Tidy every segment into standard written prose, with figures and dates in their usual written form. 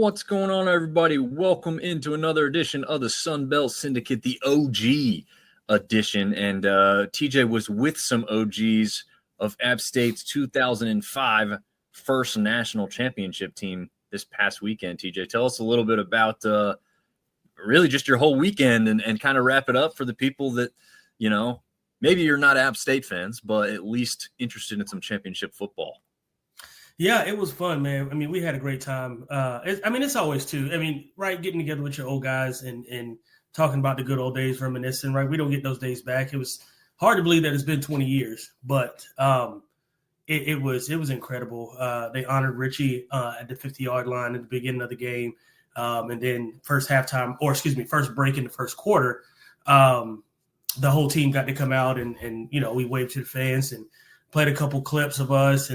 What's going on, everybody? Welcome into another edition of the Sunbelt Syndicate, the OG edition. And TJ was with some OGs of App State's 2005 first national championship team this past weekend. TJ, tell us a little bit about really just your whole weekend and kind of wrap it up for the people that, you know, maybe you're not App State fans, but at least interested in some championship football. Yeah, it was fun, man. I mean, we had a great time. It's always too. I mean, right, getting together with your old guys and talking about the good old days, reminiscing, right? We don't get those days back. It was hard to believe that it's been 20 years, but it was incredible. They honored Richie at the 50-yard line at the beginning of the game. And then first break in the first quarter, the whole team got to come out and we waved to the fans and played a couple clips of us.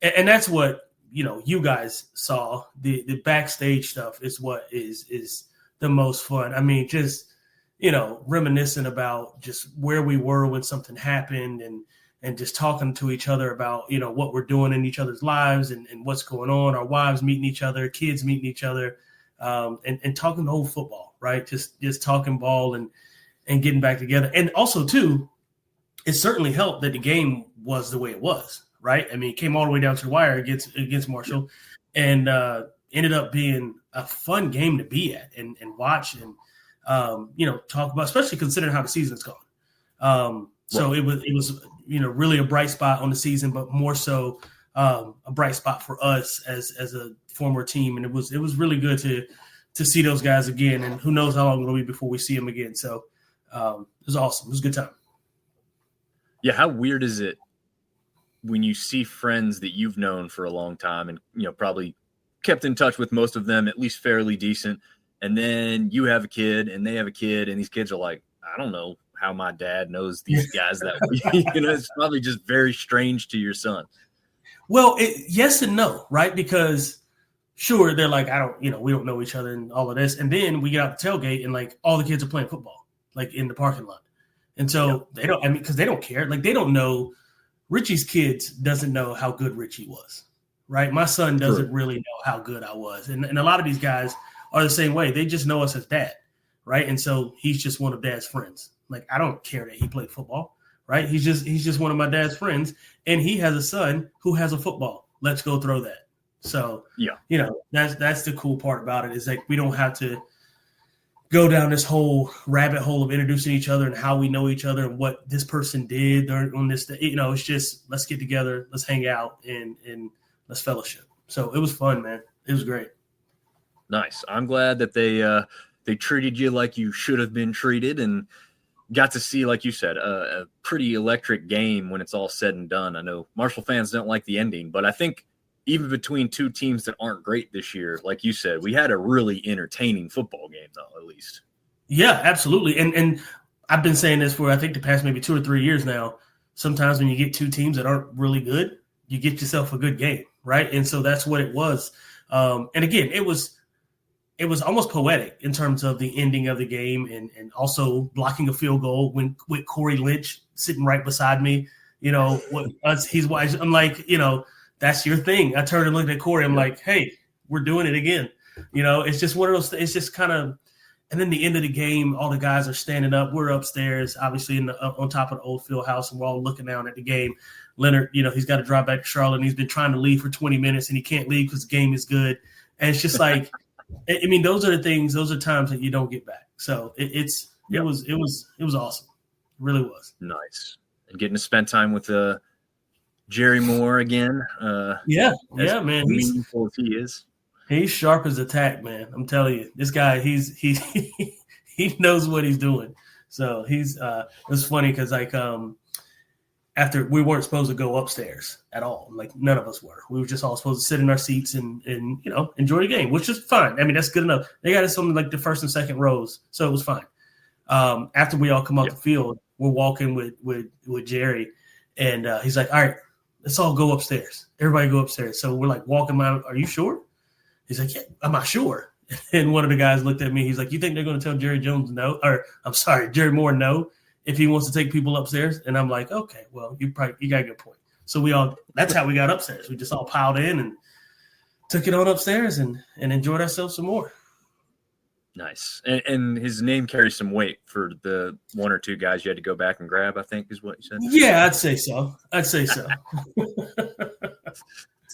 And that's what, you guys saw. The backstage stuff is what is the most fun. I mean, just, reminiscing about just where we were when something happened and just talking to each other about, what we're doing in each other's lives and what's going on, our wives meeting each other, kids meeting each other, and talking the whole football, right? Just talking ball and getting back together. And also, too, it certainly helped that the game was the way it was. Right. I mean, it came all the way down to the wire against Marshall and ended up being a fun game to be at and watch and, talk about, especially considering how the season's gone. So it was, really a bright spot on the season, but more so a bright spot for us as a former team. And it was really good to see those guys again. And who knows how long it'll be before we see them again. So it was awesome. It was a good time. Yeah. How weird is it when you see friends that you've known for a long time and, probably kept in touch with most of them, at least fairly decent. And then you have a kid and they have a kid and these kids are like, I don't know how my dad knows these guys that way. It's probably just very strange to your son. Well, yes and no, right? Because sure, they're like, we don't know each other and all of this. And then we get out the tailgate and like all the kids are playing football, like in the parking lot. And so they don't, because they don't care. Like they don't know. Richie's kids doesn't know how good Richie was, right? My son doesn't really know how good I was. And a lot of these guys are the same way. They just know us as dad, right? And so he's just one of dad's friends. Like, I don't care that he played football, right? He's just one of my dad's friends. And he has a son who has a football. Let's go throw that. So, that's the cool part about it is like we don't have to go down this whole rabbit hole of introducing each other and how we know each other and what this person did on this day. It's just let's get together, let's hang out and let's fellowship. So it was fun, man. It was great. Nice. I'm glad that they treated you like you should have been treated and got to see, like you said, a pretty electric game when it's all said and done. I know Marshall fans don't like the ending, but I think even between two teams that aren't great this year, like you said, we had a really entertaining football game, though, at least. Yeah, absolutely. And I've been saying this for, I think, the past maybe 2 or 3 years now. Sometimes when you get two teams that aren't really good, you get yourself a good game, right? And so that's what it was. And again, it was almost poetic in terms of the ending of the game and also blocking a field goal with Corey Lynch sitting right beside me. He's wise. I'm like, that's your thing. I turned and looked at Corey. I'm like, hey, we're doing it again. It's just one of those things. It's just kind of, and then the end of the game, all the guys are standing up. We're upstairs, obviously on top of the old field house, and we're all looking down at the game. Leonard, he's got to drive back to Charlotte, and he's been trying to leave for 20 minutes, and he can't leave because the game is good. And it's just like, I mean, those are the things. Those are times that you don't get back. So it was awesome. It really was. Nice. And getting to spend time with Jerry Moore again. Man. Meaningful as he is. He's sharp as a tack, man. I'm telling you, this guy, he knows what he's doing. So it was funny because like after we weren't supposed to go upstairs at all, like none of us were. We were just all supposed to sit in our seats and enjoy the game, which is fine. I mean, that's good enough. They got us on like the first and second rows, so it was fine. After we all come off the field, we're walking with Jerry, and he's like, all right, let's all go upstairs. Everybody go upstairs. So we're like walking around. Are you sure? He's like, yeah, I'm not sure. And one of the guys looked at me. He's like, you think they're going to tell Jerry Moore no if he wants to take people upstairs? And I'm like, okay, well, you got a good point. So that's how we got upstairs. We just all piled in and took it on upstairs and enjoyed ourselves some more. Nice. And his name carries some weight for the one or two guys you had to go back and grab, I think is what you said. Yeah, I'd say so.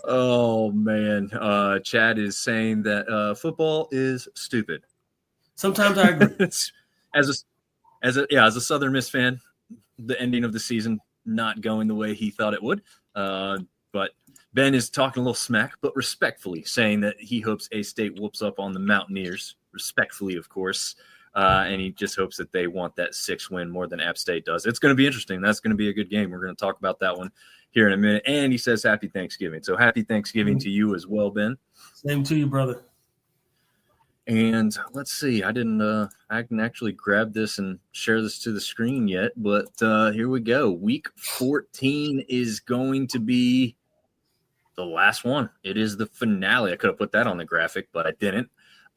Oh, man. Chad is saying that football is stupid. Sometimes I agree. As a Southern Miss fan, the ending of the season not going the way he thought it would. But Ben is talking a little smack, but respectfully saying that he hopes A-State whoops up on the Mountaineers. Respectfully, of course. And he just hopes that they want that 6 win more than App State does. It's going to be interesting. That's going to be a good game. We're going to talk about that one here in a minute. And he says happy Thanksgiving. So happy Thanksgiving to you as well, Ben. Same to you, brother. And let's see. I can actually grab this and share this to the screen yet, but here we go. Week 14 is going to be the last one. It is the finale. I could have put that on the graphic, but I didn't.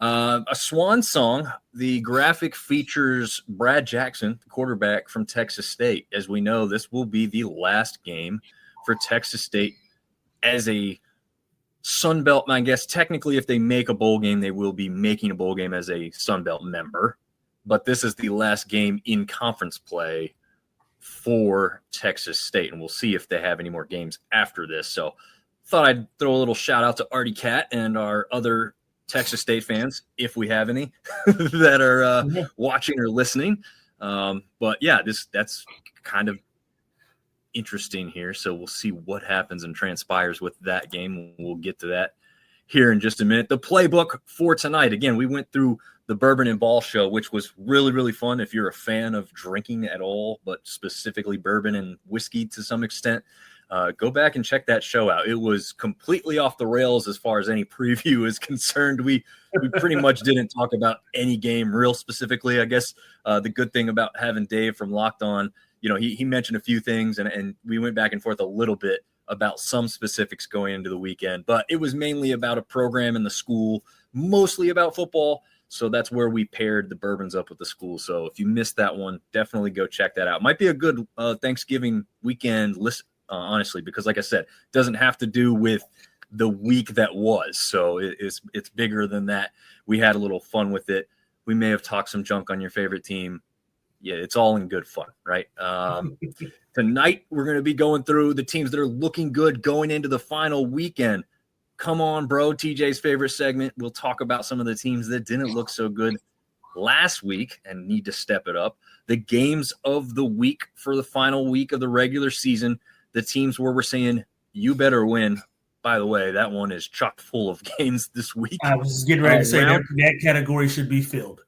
A swan song. The graphic features Brad Jackson, the quarterback from Texas State. As we know, this will be the last game for Texas State as a sunbelt. I guess technically if they make a bowl game, they will be making a bowl game as a sunbelt member. But this is the last game in conference play for Texas State. And we'll see if they have any more games after this. So thought I'd throw a little shout out to Artie Cat and our other Texas State fans, if we have any, that are watching or listening. But yeah, that's kind of interesting here. So we'll see what happens and transpires with that game. We'll get to that here in just a minute. The playbook for tonight. Again, we went through the Bourbon and Ball show, which was really, really fun. If you're a fan of drinking at all, but specifically bourbon and whiskey to some extent, go back and check that show out. It was completely off the rails as far as any preview is concerned. We pretty much didn't talk about any game real specifically. I guess the good thing about having Dave from Locked On, he mentioned a few things and we went back and forth a little bit about some specifics going into the weekend, but it was mainly about a program in the school, mostly about football. So that's where we paired the bourbons up with the school. So if you missed that one, definitely go check that out. Might be a good Thanksgiving weekend listen. Honestly, because like I said, it doesn't have to do with the week that was. So it's bigger than that. We had a little fun with it. We may have talked some junk on your favorite team. Yeah, it's all in good fun, right? Tonight, we're going to be going through the teams that are looking good going into the final weekend. Come on, bro, TJ's favorite segment. We'll talk about some of the teams that didn't look so good last week and need to step it up. The games of the week for the final week of the regular season. The teams where we're saying you better win. By the way, that one is chock full of games this week. I was getting ready to say that category should be filled.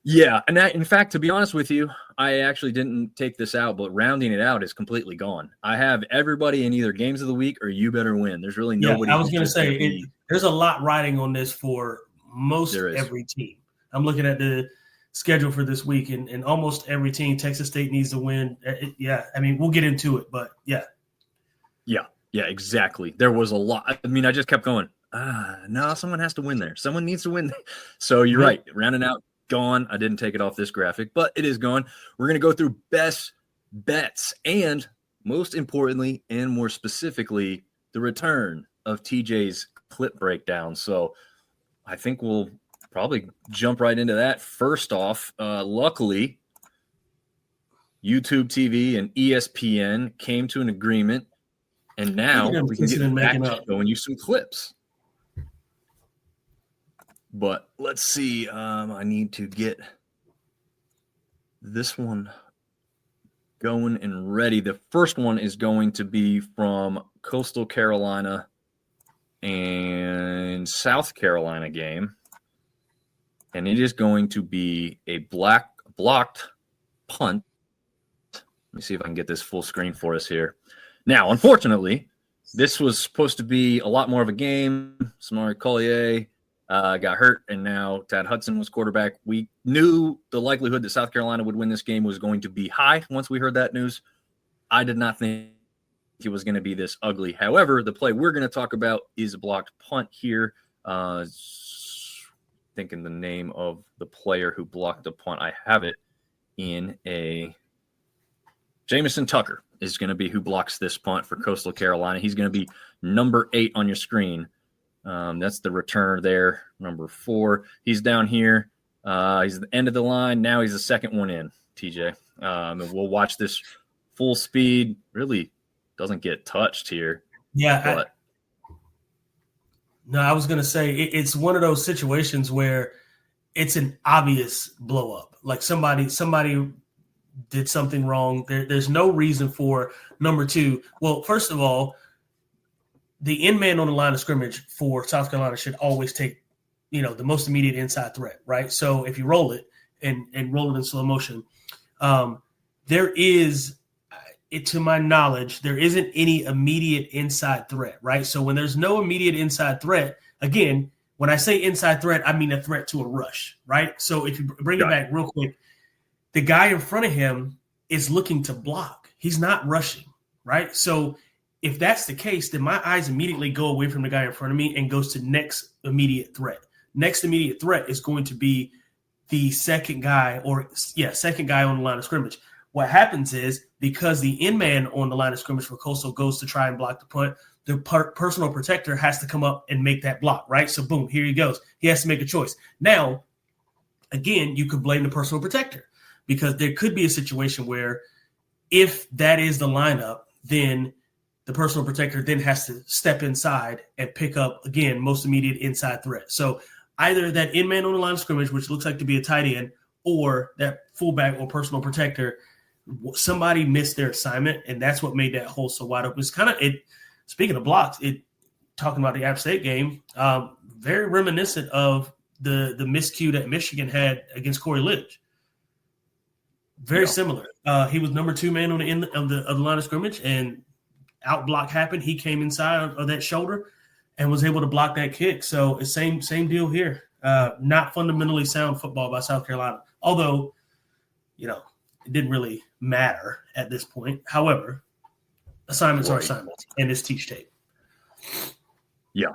Yeah, and that, in fact, to be honest with you, I actually didn't take this out, but rounding it out is completely gone. I have everybody in either games of the week or you better win. There's really nobody. I was going to say there's a lot riding on this for most every team. I'm looking at the schedule for this week, and almost every team, Texas State needs to win. I mean, we'll get into it, but yeah, exactly. There was a lot. I mean, I just kept going. No, someone has to win there. Someone needs to win. So you're right. Rounding out, gone. I didn't take it off this graphic, but it is gone. We're going to go through best bets and, most importantly and more specifically, the return of TJ's clip breakdown. So I think we'll probably jump right into that. First off, luckily, YouTube TV and ESPN came to an agreement, and now we can get back to showing you some clips. But let's see. I need to get this one going and ready. The first one is going to be from Coastal Carolina and South Carolina game. And it is going to be a blocked punt. Let me see if I can get this full screen for us here. Now, unfortunately, this was supposed to be a lot more of a game. Samari Collier got hurt, and now Tad Hudson was quarterback. We knew the likelihood that South Carolina would win this game was going to be high once we heard that news. I did not think it was going to be this ugly. However, the play we're going to talk about is a blocked punt here. Thinking the name of the player who blocked the punt. I have it in a Jamison Tucker is going to be who blocks this punt for Coastal Carolina. He's going to be number 8 on your screen. That's the returner there, number 4. He's down here. He's at the end of the line. Now he's the second one in, TJ. And we'll watch this full speed. Really doesn't get touched here. Yeah. I was going to say it's one of those situations where it's an obvious blow up. Like somebody did something wrong. There's no reason for number 2. Well, first of all, the end man on the line of scrimmage for South Carolina should always take, the most immediate inside threat, right? So if you roll it and roll it in slow motion, there is, to my knowledge, there isn't any immediate inside threat, right? So when there's no immediate inside threat, again, when I say inside threat, I mean a threat to a rush, right? So if you bring it back real quick, the guy in front of him is looking to block. He's not rushing, right? So if that's the case, then my eyes immediately go away from the guy in front of me and goes to next immediate threat. Next immediate threat is going to be the second guy on the line of scrimmage. What happens is because the end man on the line of scrimmage for Coastal goes to try and block the punt, the personal protector has to come up and make that block, right? So boom, here he goes. He has to make a choice. Now, again, you could blame the personal protector because there could be a situation where if that is the lineup, then the personal protector then has to step inside and pick up, again, most immediate inside threat. So either that end man on the line of scrimmage, which looks like to be a tight end, or that fullback or personal protector, somebody missed their assignment, and that's what made that hole so wide open. It's kind of it. Speaking of blocks, talking about the App State game, very reminiscent of the miscue that Michigan had against Corey Lidge. Very similar. He was number 2 man on the end of the line of scrimmage, and out block happened. He came inside of that shoulder and was able to block that kick. So it's same deal here. Not fundamentally sound football by South Carolina, although it didn't really matter at this point. However, assignments are assignments, and it's teach tape. Yeah.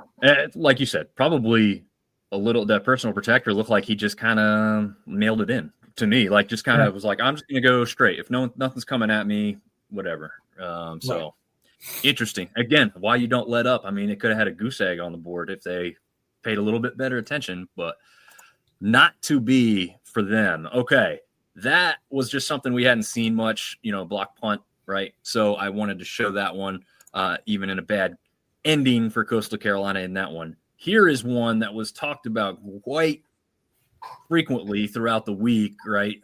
Like you said, probably a little – that personal protector looked like he just kind of nailed it in to me. Like just kind of was like, I'm just going to go straight. If nothing's coming at me, whatever. So interesting. Again, why you don't let up. I mean, it could have had a goose egg on the board if they paid a little bit better attention, but not to be for them. Okay. That was just something we hadn't seen much, block punt, right? So I wanted to show that one, even in a bad ending for Coastal Carolina in that one. Here is one that was talked about quite frequently throughout the week, right?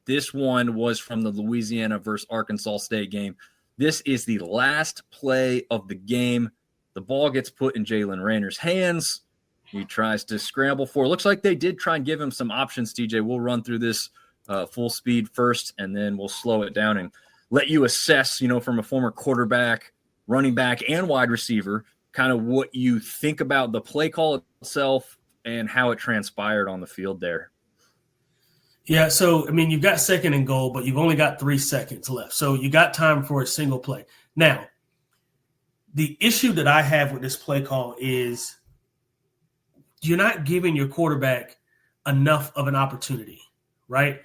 This one was from the Louisiana versus Arkansas State game. This is the last play of the game. The ball gets put in Jalen Rayner's hands. He tries to scramble for it. Looks like they did try and give him some options, TJ. We'll run through this full speed first, and then we'll slow it down and let you assess, from a former quarterback, running back, and wide receiver, kind of what you think about the play call itself and how it transpired on the field there. Yeah, so, you've got second and goal, but you've only got 3 seconds left. So you got time for a single play. Now, the issue that I have with this play call is you're not giving your quarterback enough of an opportunity, right?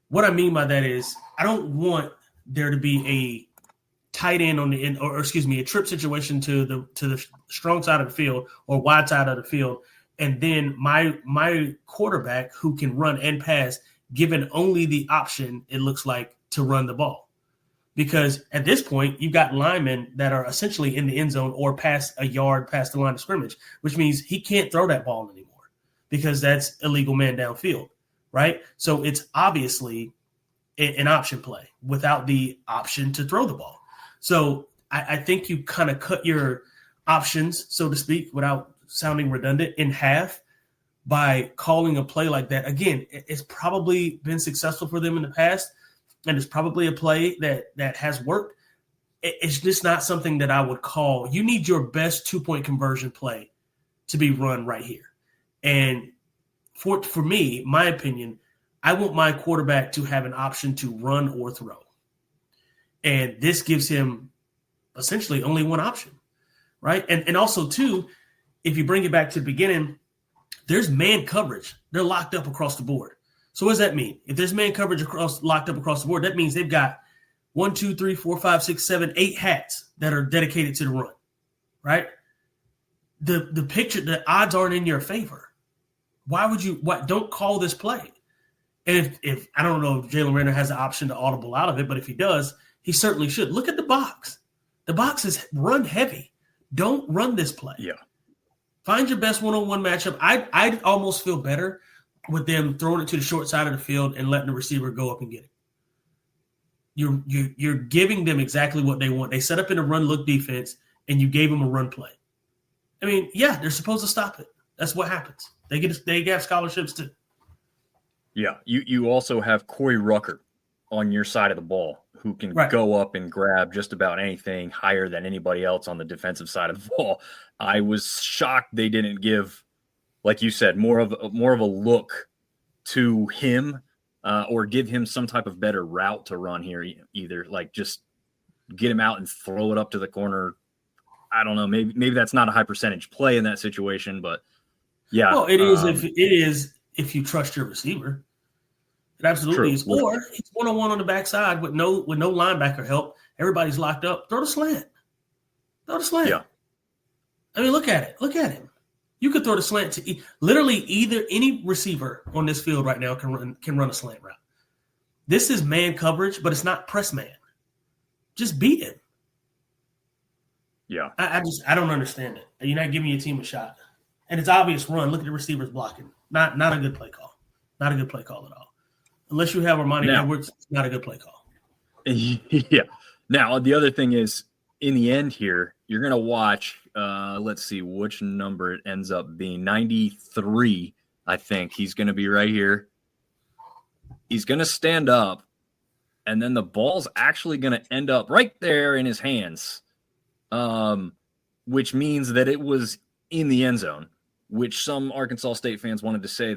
What I mean by that is I don't want there to be a tight end on the end, or a trip situation to the strong side of the field or wide side of the field, and then my quarterback who can run and pass given only the option, it looks like, to run the ball. Because at this point, you've got linemen that are essentially in the end zone or past a yard past the line of scrimmage, which means he can't throw that ball anymore because that's illegal man downfield, right? So it's obviously an option play without the option to throw the ball. So I think you kind of cut your options, so to speak, without sounding redundant, in half by calling a play like that. Again, it's probably been successful for them in the past, and it's probably a play that has worked. It's just not something that I would call. You need your best 2-point conversion play to be run right here. And for me, my opinion, I want my quarterback to have an option to run or throw. And this gives him essentially only one option, right? And also, too, if you bring it back to the beginning, there's man coverage. They're locked up across the board. So what does that mean? If there's man coverage locked up across the board, that means they've got 1, 2, 3, 4, 5, 6, 7, 8 hats that are dedicated to the run, right? the odds aren't in your favor. Why would you? Don't call this play. And if I don't know if Jalen Raynor has the option to audible out of it, but if he does, he certainly should. Look at the box. The box is run heavy. Don't run this play. Yeah. Find your best one-on-one matchup. I'd almost feel better with them throwing it to the short side of the field and letting the receiver go up and get it. You're giving them exactly what they want. They set up in a run-look defense, and you gave them a run play. I mean, yeah, they're supposed to stop it. That's what happens. They have scholarships too. Yeah, you also have Corey Rucker on your side of the ball who can go up and grab just about anything higher than anybody else on the defensive side of the ball. I was shocked they didn't give, like you said, more of a look to him or give him some type of better route to run here either. Like just get him out and throw it up to the corner. I don't know. Maybe that's not a high percentage play in that situation, but yeah. Well, it is if you trust your receiver. It absolutely is. Or it's one-on-one on the backside with no linebacker help. Everybody's locked up. Throw the slant. Yeah. I mean, look at it. Look at him. You could throw the slant to literally any receiver on this field right now can run a slant route. This is man coverage, but it's not press man. Just beat him. Yeah. I don't understand it. You're not giving your team a shot. And it's obvious run. Look at the receivers blocking. Not a good play call. Not a good play call at all. Unless you have Armani Edwards, it's not a good play call. Yeah. Now, the other thing is, in the end here, you're going to watch, let's see which number it ends up being, 93, I think. He's going to be right here. He's going to stand up, and then the ball's actually going to end up right there in his hands, which means that it was in the end zone, which some Arkansas State fans wanted to say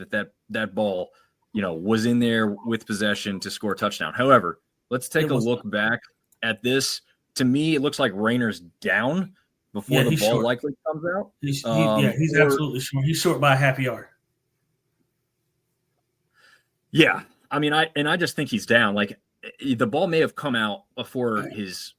that ball – was in there with possession to score a touchdown. However, let's take a look back at this. To me, it looks like Raynor's down before the ball likely comes out. He's absolutely short. He's short by a half yard. Yeah. I mean, I just think he's down. Like, the ball may have come out before his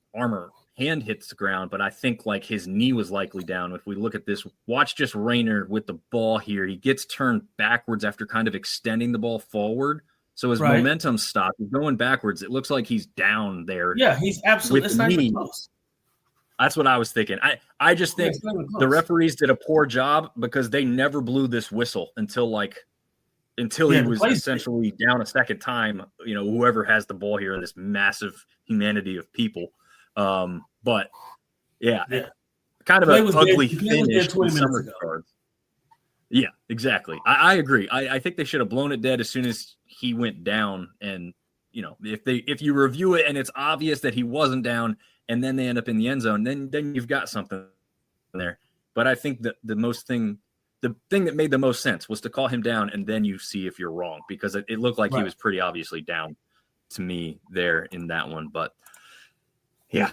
hand hits the ground, but I think like his knee was likely down. If we look at this, watch just Raynor with the ball here. He gets turned backwards after kind of extending the ball forward. So his momentum stopped. He's going backwards. It looks like he's down there. Yeah, he's absolutely. It's not even close. That's what I was thinking. I just think the referees did a poor job because they never blew this whistle until he was essentially down a second time. Whoever has the ball here, this massive humanity of people. But kind of an ugly finish in some regards. Yeah, exactly. I agree. I think they should have blown it dead as soon as he went down. And if you review it and it's obvious that he wasn't down, and then they end up in the end zone, then you've got something there. But I think that the thing that made the most sense was to call him down, and then you see if you're wrong, because it looked like he was pretty obviously down to me there in that one. But yeah,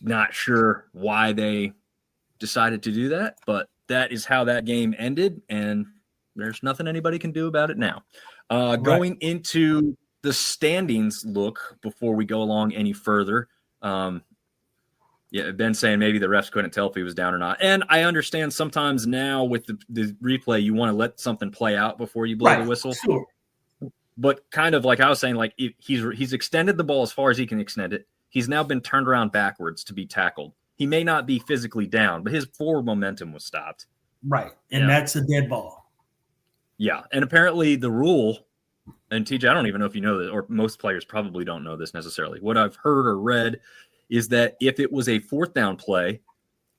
not sure why they decided to do that, but that is how that game ended, and there's nothing anybody can do about it now. Going into the standings look before we go along any further. Ben saying maybe the refs couldn't tell if he was down or not. And I understand sometimes now with the replay, you want to let something play out before you blow the whistle. Sure. But kind of like I was saying, like he's extended the ball as far as he can extend it. He's now been turned around backwards to be tackled. He may not be physically down, but his forward momentum was stopped. Right. And that's a dead ball. Yeah. And apparently the rule, and TJ, I don't even know if you know this, or most players probably don't know this necessarily. What I've heard or read is that if it was a fourth down play,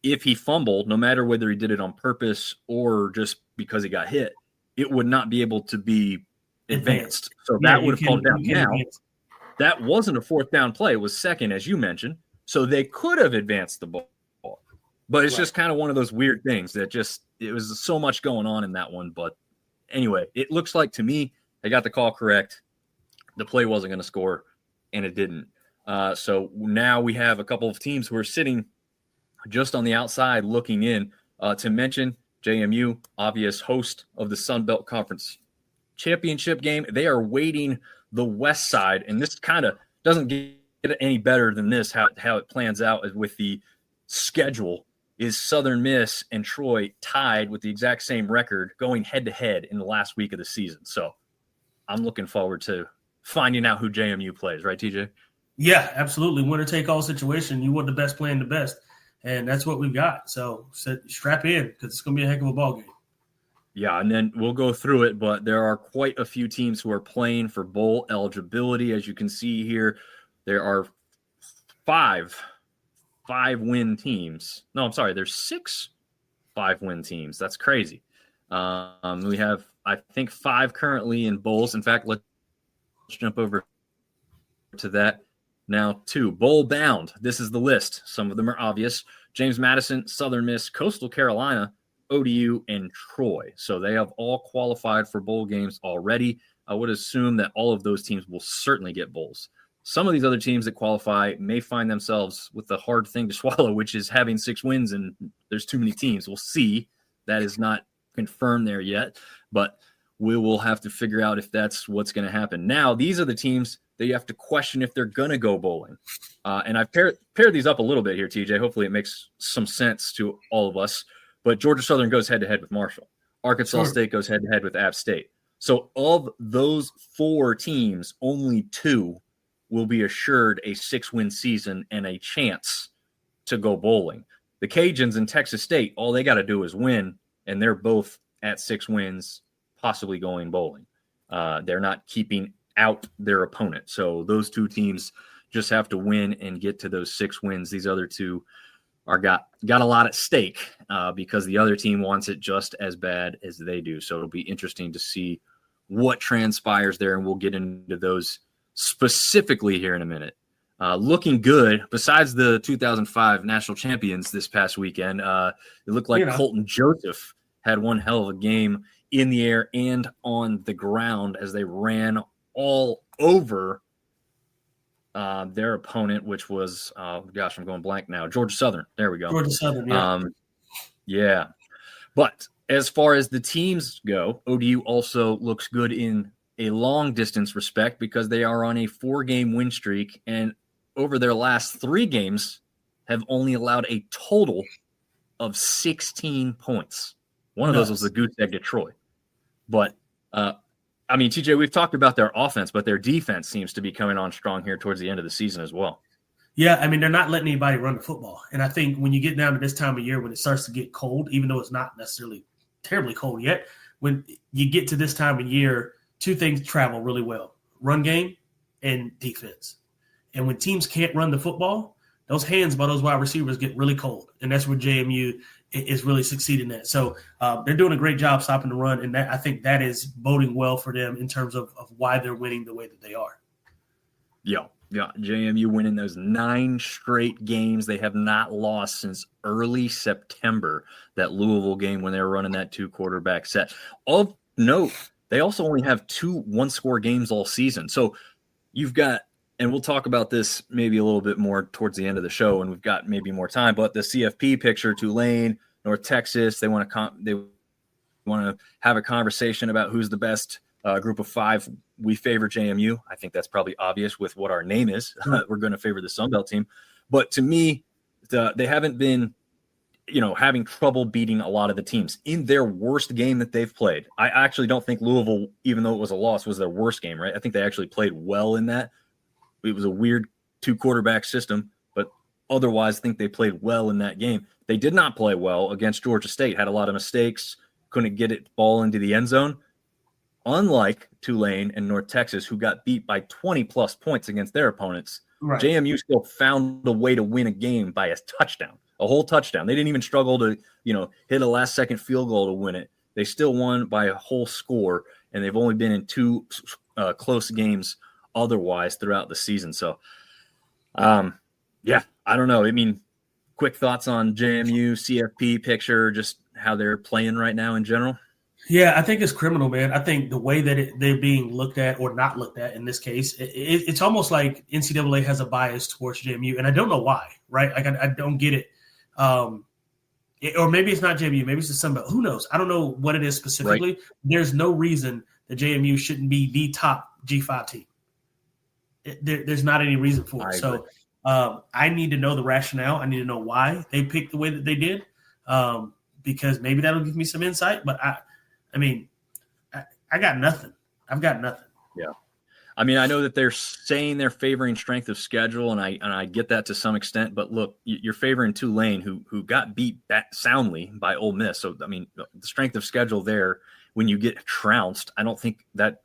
if he fumbled, no matter whether he did it on purpose or just because he got hit, it would not be able to be advanced. So that would have called down. Now, that wasn't a fourth down play. It was second, as you mentioned. So they could have advanced the ball. But it's just kind of one of those weird things that it was so much going on in that one. But anyway, it looks like to me, they got the call correct. The play wasn't going to score, and it didn't. So now we have a couple of teams who are sitting just on the outside looking in. To mention JMU, obvious host of the Sunbelt Conference Championship game. They are waiting the west side, and this kind of doesn't get any better than this, how it plans out with the schedule. is Southern Miss and Troy tied with the exact same record going head-to-head in the last week of the season. So I'm looking forward to finding out who JMU plays, right, TJ? Yeah, absolutely. Winner-take-all situation. You want the best playing the best, and that's what we've got. So strap in because it's going to be a heck of a ball game. Yeah, and then we'll go through it, but there are quite a few teams who are playing for bowl eligibility. As you can see here, there are five-win teams. No, I'm sorry, there's 6 5-win teams. That's crazy. We have, I think, 5 currently in bowls. In fact, let's jump over to that. Now, 2, bowl bound. This is the list. Some of them are obvious. James Madison, Southern Miss, Coastal Carolina, ODU, and Troy. So they have all qualified for bowl games already. I would assume that all of those teams will certainly get bowls. Some of these other teams that qualify may find themselves with the hard thing to swallow, which is having 6 wins and there's too many teams. We'll see. That is not confirmed there yet, but we will have to figure out if that's what's going to happen. Now, these are the teams that you have to question if they're going to go bowling. And I've paired these up a little bit here, TJ. Hopefully it makes some sense to all of us. But Georgia Southern goes head-to-head with Marshall. Arkansas State goes head-to-head with App State. So of those 4 teams, only 2 will be assured a 6-win season and a chance to go bowling. The Cajuns and Texas State, all they got to do is win, and they're both at 6 wins, possibly going bowling. They're not keeping out their opponent. So those 2 teams just have to win and get to those 6 wins. These other 2 are got a lot at stake because the other team wants it just as bad as they do. So it'll be interesting to see what transpires there, and we'll get into those specifically here in a minute. Looking good, besides the 2005 national champions this past weekend, it looked like Colton Joseph had one hell of a game in the air and on the ground as they ran all over their opponent, which was, I'm going blank now, Georgia Southern. There we go. Georgia Southern, yeah. Yeah. But as far as the teams go, ODU also looks good in a long-distance respect because they are on a 4-game win streak, and over their last 3 games have only allowed a total of 16 points. One of those was the goose egg to Troy. But, TJ, we've talked about their offense, but their defense seems to be coming on strong here towards the end of the season as well. Yeah, they're not letting anybody run the football. And I think when you get down to this time of year when it starts to get cold, even though it's not necessarily terribly cold yet, when you get to this time of year, 2 things travel really well: run game and defense. And when teams can't run the football, those hands by those wide receivers get really cold. And that's where JMU is really succeeding at. So they're doing a great job stopping the run, and I think that is boding well for them in terms of why they're winning the way that they are. Yeah. JMU winning those 9 straight games. They have not lost since early September, that Louisville game when they were running that 2-quarterback set. Of note, they also only have 2 one-score games all season. So you've got, and we'll talk about this maybe a little bit more towards the end of the show, and we've got maybe more time, but the CFP picture, Tulane, North Texas, they want to have a conversation about who's the best group of 5. We favor JMU. I think that's probably obvious with what our name is. We're going to favor the Sunbelt team. But to me, they haven't been, having trouble beating a lot of the teams in their worst game that they've played. I actually don't think Louisville, even though it was a loss, was their worst game, right? I think they actually played well in that. It was a weird 2-quarterback system, but otherwise I think they played well in that game. They did not play well against Georgia State, had a lot of mistakes, couldn't get it ball into the end zone. Unlike Tulane and North Texas, who got beat by 20-plus points against their opponents, right, JMU still found a way to win a game by a touchdown, a whole touchdown. They didn't even struggle to, hit a last-second field goal to win it. They still won by a whole score, and they've only been in 2 close games otherwise throughout the season. So, I don't know. Quick thoughts on JMU, CFP picture, just how they're playing right now in general? Yeah, I think it's criminal, man. I think the way that they're being looked at or not looked at in this case, it's almost like NCAA has a bias towards JMU, and I don't know why, right? Like, I don't get it. Or maybe it's not JMU. Maybe it's the Sunbelt. Who knows? I don't know what it is specifically. Right. There's no reason that JMU shouldn't be the top G5 team. There's not any reason for it. So I need to know the rationale. I need to know why they picked the way that they did, because maybe that'll give me some insight. But I got nothing. I've got nothing. Yeah. I mean, I know that they're saying they're favoring strength of schedule, and I get that to some extent. But look, you're favoring Tulane, who got beat soundly by Ole Miss. So, I mean, the strength of schedule there, when you get trounced, I don't think that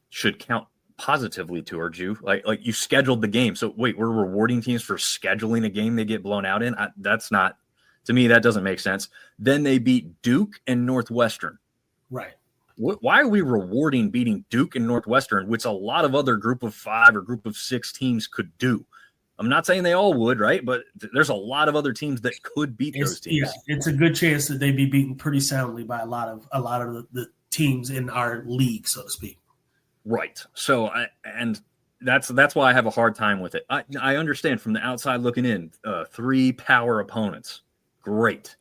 should count positively towards you. Like you scheduled the game. So, wait, we're rewarding teams for scheduling a game they get blown out in? That's not, to me, that doesn't make sense. Then they beat Duke and Northwestern. Right. Why are we rewarding beating Duke and Northwestern, which a lot of other group of 5 or group of 6 teams could do? I'm not saying they all would, right? But there's a lot of other teams that could beat those teams. Yeah, it's a good chance that they'd be beaten pretty soundly by a lot of the teams in our league, so to speak. Right. So, that's why I have a hard time with it. I understand from the outside looking in, 3 power opponents. Great.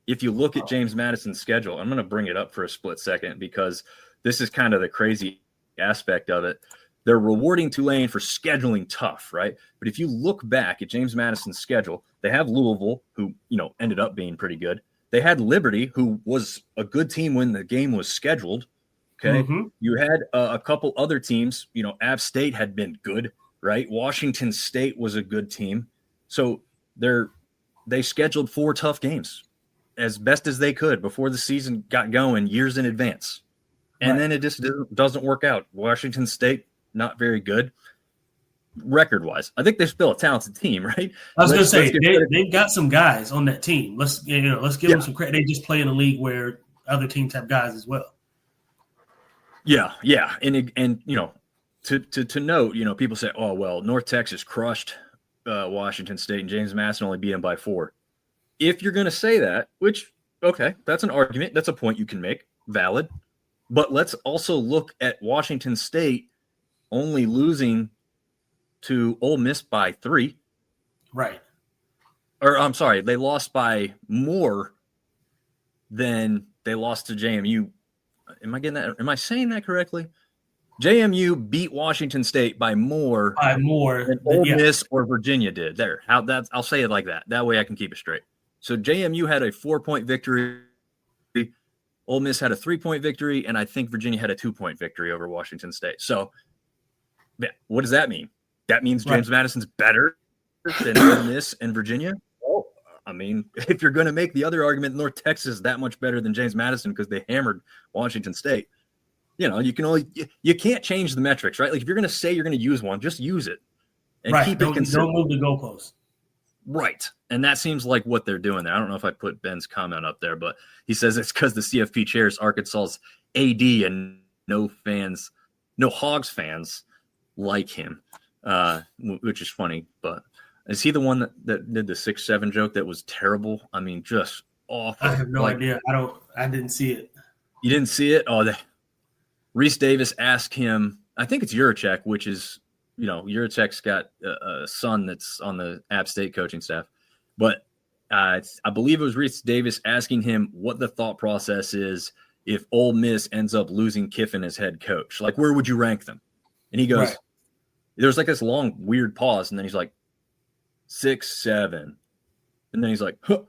If you look at James Madison's schedule, I'm going to bring it up for a split second because this is kind of the crazy aspect of it. They're rewarding Tulane for scheduling tough, right? But if you look back at James Madison's schedule, they have Louisville, who, ended up being pretty good. They had Liberty, who was a good team when the game was scheduled. Okay. Mm-hmm. You had a couple other teams, App State had been good, right? Washington State was a good team. So they scheduled 4 tough games as best as they could before the season got going years in advance. And then it just doesn't work out. Washington State, not very good record-wise. I think they're still a talented team, right? I was going to say, they've got some guys on that team. Let's give them some credit. They just play in a league where other teams have guys as well. Yeah. And to note, people say, oh, well, North Texas crushed Washington State and James Madison only beat them by 4. If you're going to say that, which, okay, that's an argument. That's a point you can make. Valid. But let's also look at Washington State only losing to Ole Miss by 3. Right. Or I'm sorry, they lost by more than they lost to JMU. Am I getting that? Am I saying that correctly? JMU beat Washington State by more than Ole Miss or Virginia did. I'll say it like that. That way I can keep it straight. So JMU had a 4-point victory. Ole Miss had a 3-point victory, and I think Virginia had a 2-point victory over Washington State. So what does that mean? That means James Madison's better than Ole Miss and Virginia? Well, I mean, if you're going to make the other argument, North Texas is that much better than James Madison because they hammered Washington State. You can't change the metrics, right? Like if you're going to say you're going to use one, just use it and keep it consistent. Don't move the goalposts. Right. And that seems like what they're doing there. I don't know if I put Ben's comment up there, but he says it's because the CFP chairs Arkansas's AD and no Hogs fans like him, which is funny. But is he the one that did the 6'7" joke that was terrible? I mean, just awful. I have no idea. I didn't see it. You didn't see it? Oh, Reese Davis asked him, I think it's Juracek, which is, Juracek's got a son that's on the App State coaching staff. But I believe it was Reese Davis asking him what the thought process is if Ole Miss ends up losing Kiffin as head coach. Like, where would you rank them? And he goes, there's like this long, weird pause. And then he's like, 6, 7. And then he's like, huh.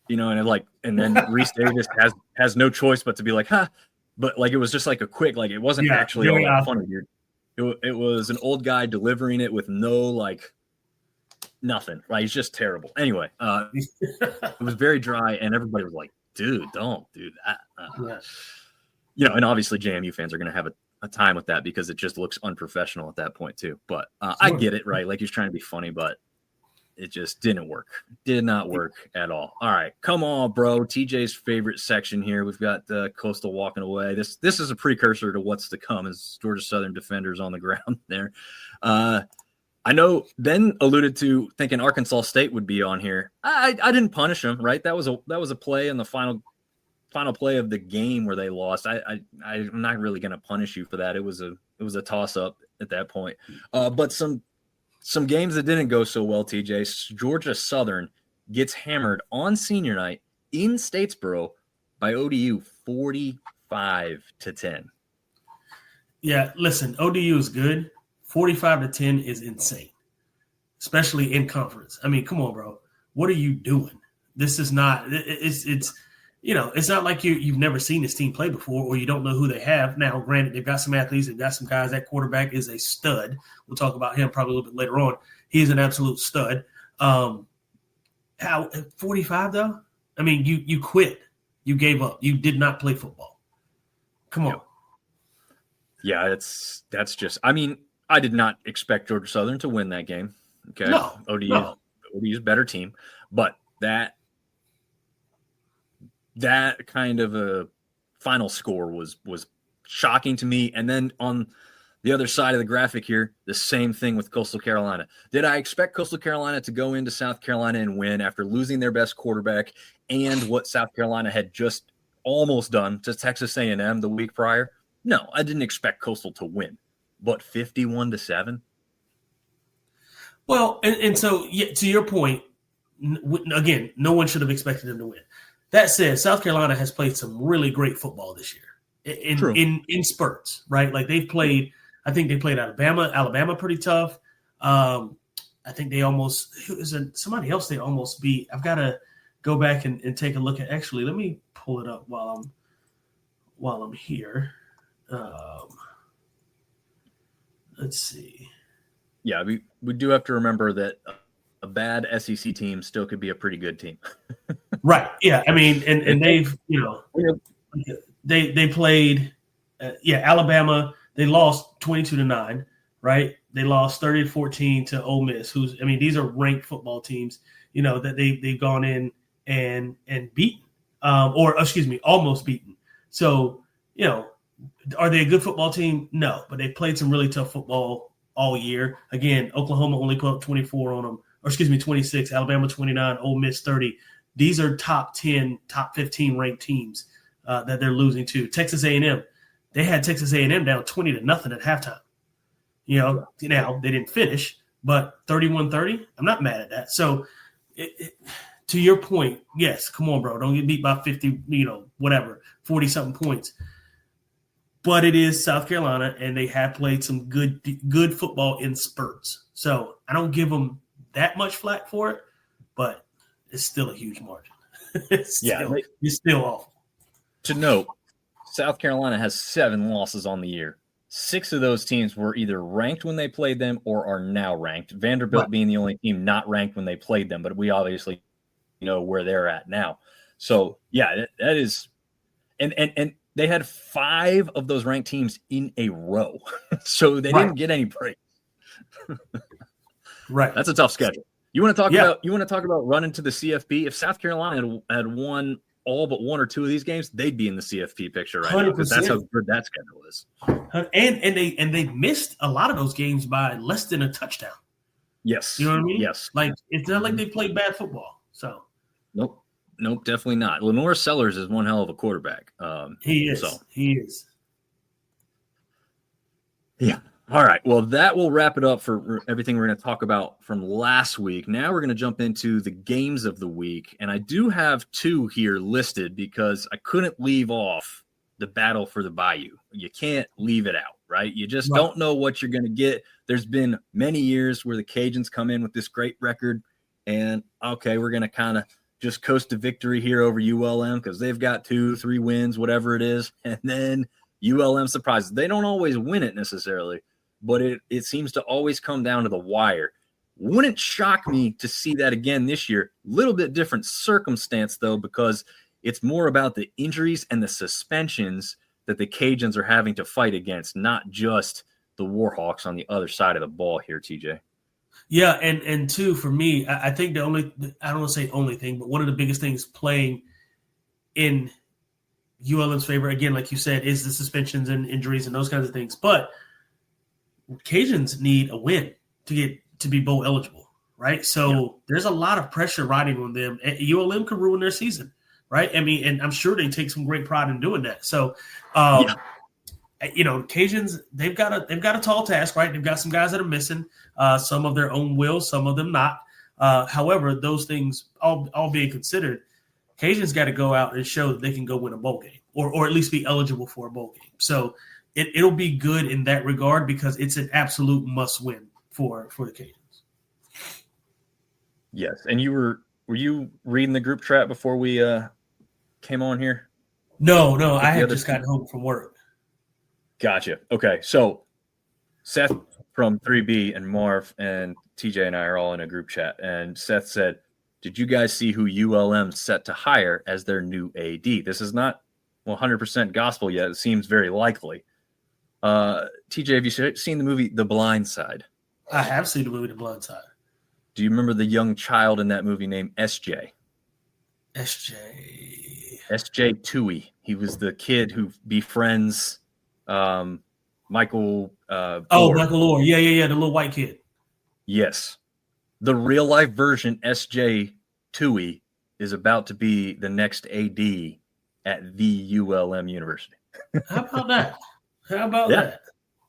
And then Reese Davis has no choice but to be like, huh. But like, it was just like a quick, like, it wasn't actually all that funny, dude. It was an old guy delivering it with no, nothing. Right? He's just terrible. Anyway, it was very dry, and everybody was like, dude, don't do that. And obviously JMU fans are going to have a time with that because it just looks unprofessional at that point too. But I get it, right? Like he's trying to be funny, but it just didn't work. Did not work at all. All right, come on, bro. TJ's favorite section here. We've got Coastal walking away. This is a precursor to what's to come as Georgia Southern defenders on the ground there. I know Ben alluded to thinking Arkansas State would be on here. I didn't punish them, right? That was a play in the final play of the game where they lost. I'm not really going to punish you for that. It was a toss up at that point. But some games that didn't go so well, TJ. Georgia Southern gets hammered on senior night in Statesboro by ODU 45-10. Yeah, listen, ODU is good. 45-10 is insane. especially in conference. I mean, come on, bro. What are you doing? This is not. It's it's not like you've never seen this team play before, or you don't know who they have. Now, granted, they've got some athletes, they've got some guys. That quarterback is a stud. We'll talk about him probably a little bit later on. He's an absolute stud. How 45 though? I mean, you quit. You gave up. You did not play football. Come on. Yeah, that's just. I mean, I did not expect Georgia Southern to win that game. Okay, No, ODU's a better team, but that kind of a final score was shocking to me. And then on the other side of the graphic here, the same thing with Coastal Carolina. Did I expect Coastal Carolina to go into South Carolina and win after losing their best quarterback and what South Carolina had just almost done to Texas A&M the week prior? No, I didn't expect Coastal to win, but 51-7. Well, and so to your point, again, no one should have expected them to win. That said, South Carolina has played some really great football this year in spurts, right? Like they've played. I think they played Alabama pretty tough. I think they almost somebody else they almost beat. I've got to go back and take a look at. Actually, let me pull it up while I'm here. Let's see. Yeah, we do have to remember that a bad SEC team still could be a pretty good team. Right. Yeah. I mean, and they've they played Alabama. They lost 22-9. Right. They lost 30-14 to Ole Miss. These are ranked football teams. That they've gone in and beaten, almost beaten. So are they a good football team? No, but they played some really tough football all year. Again, Oklahoma only put up 24 on them, 26. Alabama 29, Ole Miss 30. These are top 10, top 15 ranked teams that they're losing to. Texas A&M, they had Texas A&M down 20-0 at halftime. Now they didn't finish, but 31-30, I'm not mad at that. So to your point, yes, come on, bro. Don't get beat by 50, 40-something points. But it is South Carolina, and they have played some good football in spurts. So I don't give them that much flack for it, but it's still a huge margin. It's still awful. To note, South Carolina has 7 losses on the year. 6 of those teams were either ranked when they played them or are now ranked. Vanderbilt being the only team not ranked when they played them, but we obviously know where they're at now. So, yeah, that is – and they had 5 of those ranked teams in a row. So they didn't get any break. Right. That's a tough schedule. You want to talk about running to the CFP? If South Carolina had won all but 1 or 2 of these games, they'd be in the CFP picture right now because that's how good that schedule is. And they missed a lot of those games by less than a touchdown. Yes. You know what I mean? Yes. Like it's not like they played bad football. So Nope, definitely not. Lenore Sellers is one hell of a quarterback. He is. Yeah. All right. Well, that will wrap it up for everything we're going to talk about from last week. Now we're going to jump into the games of the week. And I do have 2 here listed because I couldn't leave off the Battle for the Bayou. You can't leave it out, right? You just don't know what you're going to get. There's been many years where the Cajuns come in with this great record and, okay, we're going to kind of just coast to victory here over ULM because they've got 2-3 wins, whatever it is. And then ULM surprises. They don't always win it necessarily, but it seems to always come down to the wire. Wouldn't shock me to see that again this year. Little bit different circumstance, though, because it's more about the injuries and the suspensions that the Cajuns are having to fight against, not just the Warhawks on the other side of the ball here, TJ. Yeah, and 2, for me, I think I don't want to say only thing, but one of the biggest things playing in ULM's favor, again, like you said, is the suspensions and injuries and those kinds of things. But Cajuns need a win to be bowl eligible, right? So there's a lot of pressure riding on them. ULM could ruin their season, right? I mean, and I'm sure they take some great pride in doing that. So, Cajuns, they've got a tall task, right? They've got some guys that are missing, some of their own will, some of them not. However, those things all being considered, Cajuns got to go out and show that they can go win a bowl game or at least be eligible for a bowl game. So it'll be good in that regard because it's an absolute must win for the Cajuns. Yes. And were you reading the group chat before we came on here? No, With I the had other just gotten home from work. Gotcha. Okay. So Seth from 3B and Marv and TJ and I are all in a group chat. And Seth said, did you guys see who ULM set to hire as their new AD? This is not 100% gospel yet. It seems very likely. TJ, have you seen the movie The Blind Side? I have seen the movie The Blind Side. Do you remember the young child in that movie named SJ? SJ Tui. He was the kid who befriends Michael. Orr. Michael Orr. Yeah. The little white kid. Yes. The real life version, SJ Tui, is about to be the next AD at the ULM University. How about that?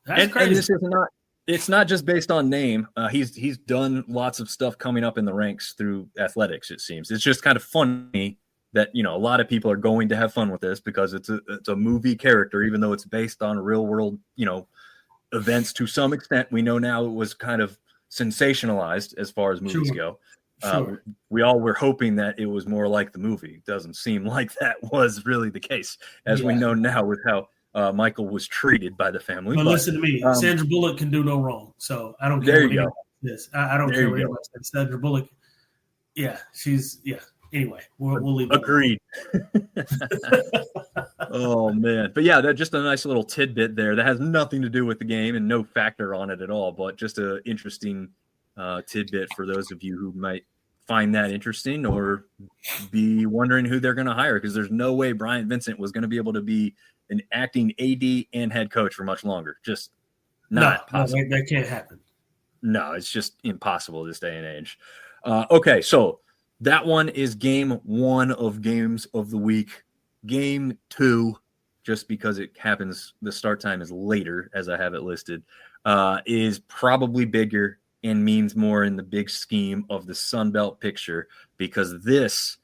That's crazy. And this is not. It's not just based on name. He's done lots of stuff coming up in the ranks through athletics. It seems it's just kind of funny that a lot of people are going to have fun with this because it's a movie character, even though it's based on real world events to some extent. We know now it was kind of sensationalized as far as movies go. Sure. We all were hoping that it was more like the movie. It doesn't seem like that was really the case, as we know now with how Michael was treated by the family. But listen to me, Sandra Bullock can do no wrong, so I don't care. There you go. This I don't care what anybody says. Sandra Bullock, she's. Anyway, we'll leave. Agreed. Oh man, but yeah, that's just a nice little tidbit there that has nothing to do with the game and no factor on it at all, but just an interesting tidbit for those of you who might find that interesting or be wondering who they're going to hire, because there's no way Bryant Vincent was going to be able to be an acting AD and head coach for much longer. Just not possible. No, that can't happen. No, it's just impossible this day and age. Okay, so that one is game one of games of the week. Game two, just because it happens, the start time is later, as I have it listed, is probably bigger and means more in the big scheme of the sunbelt picture, because this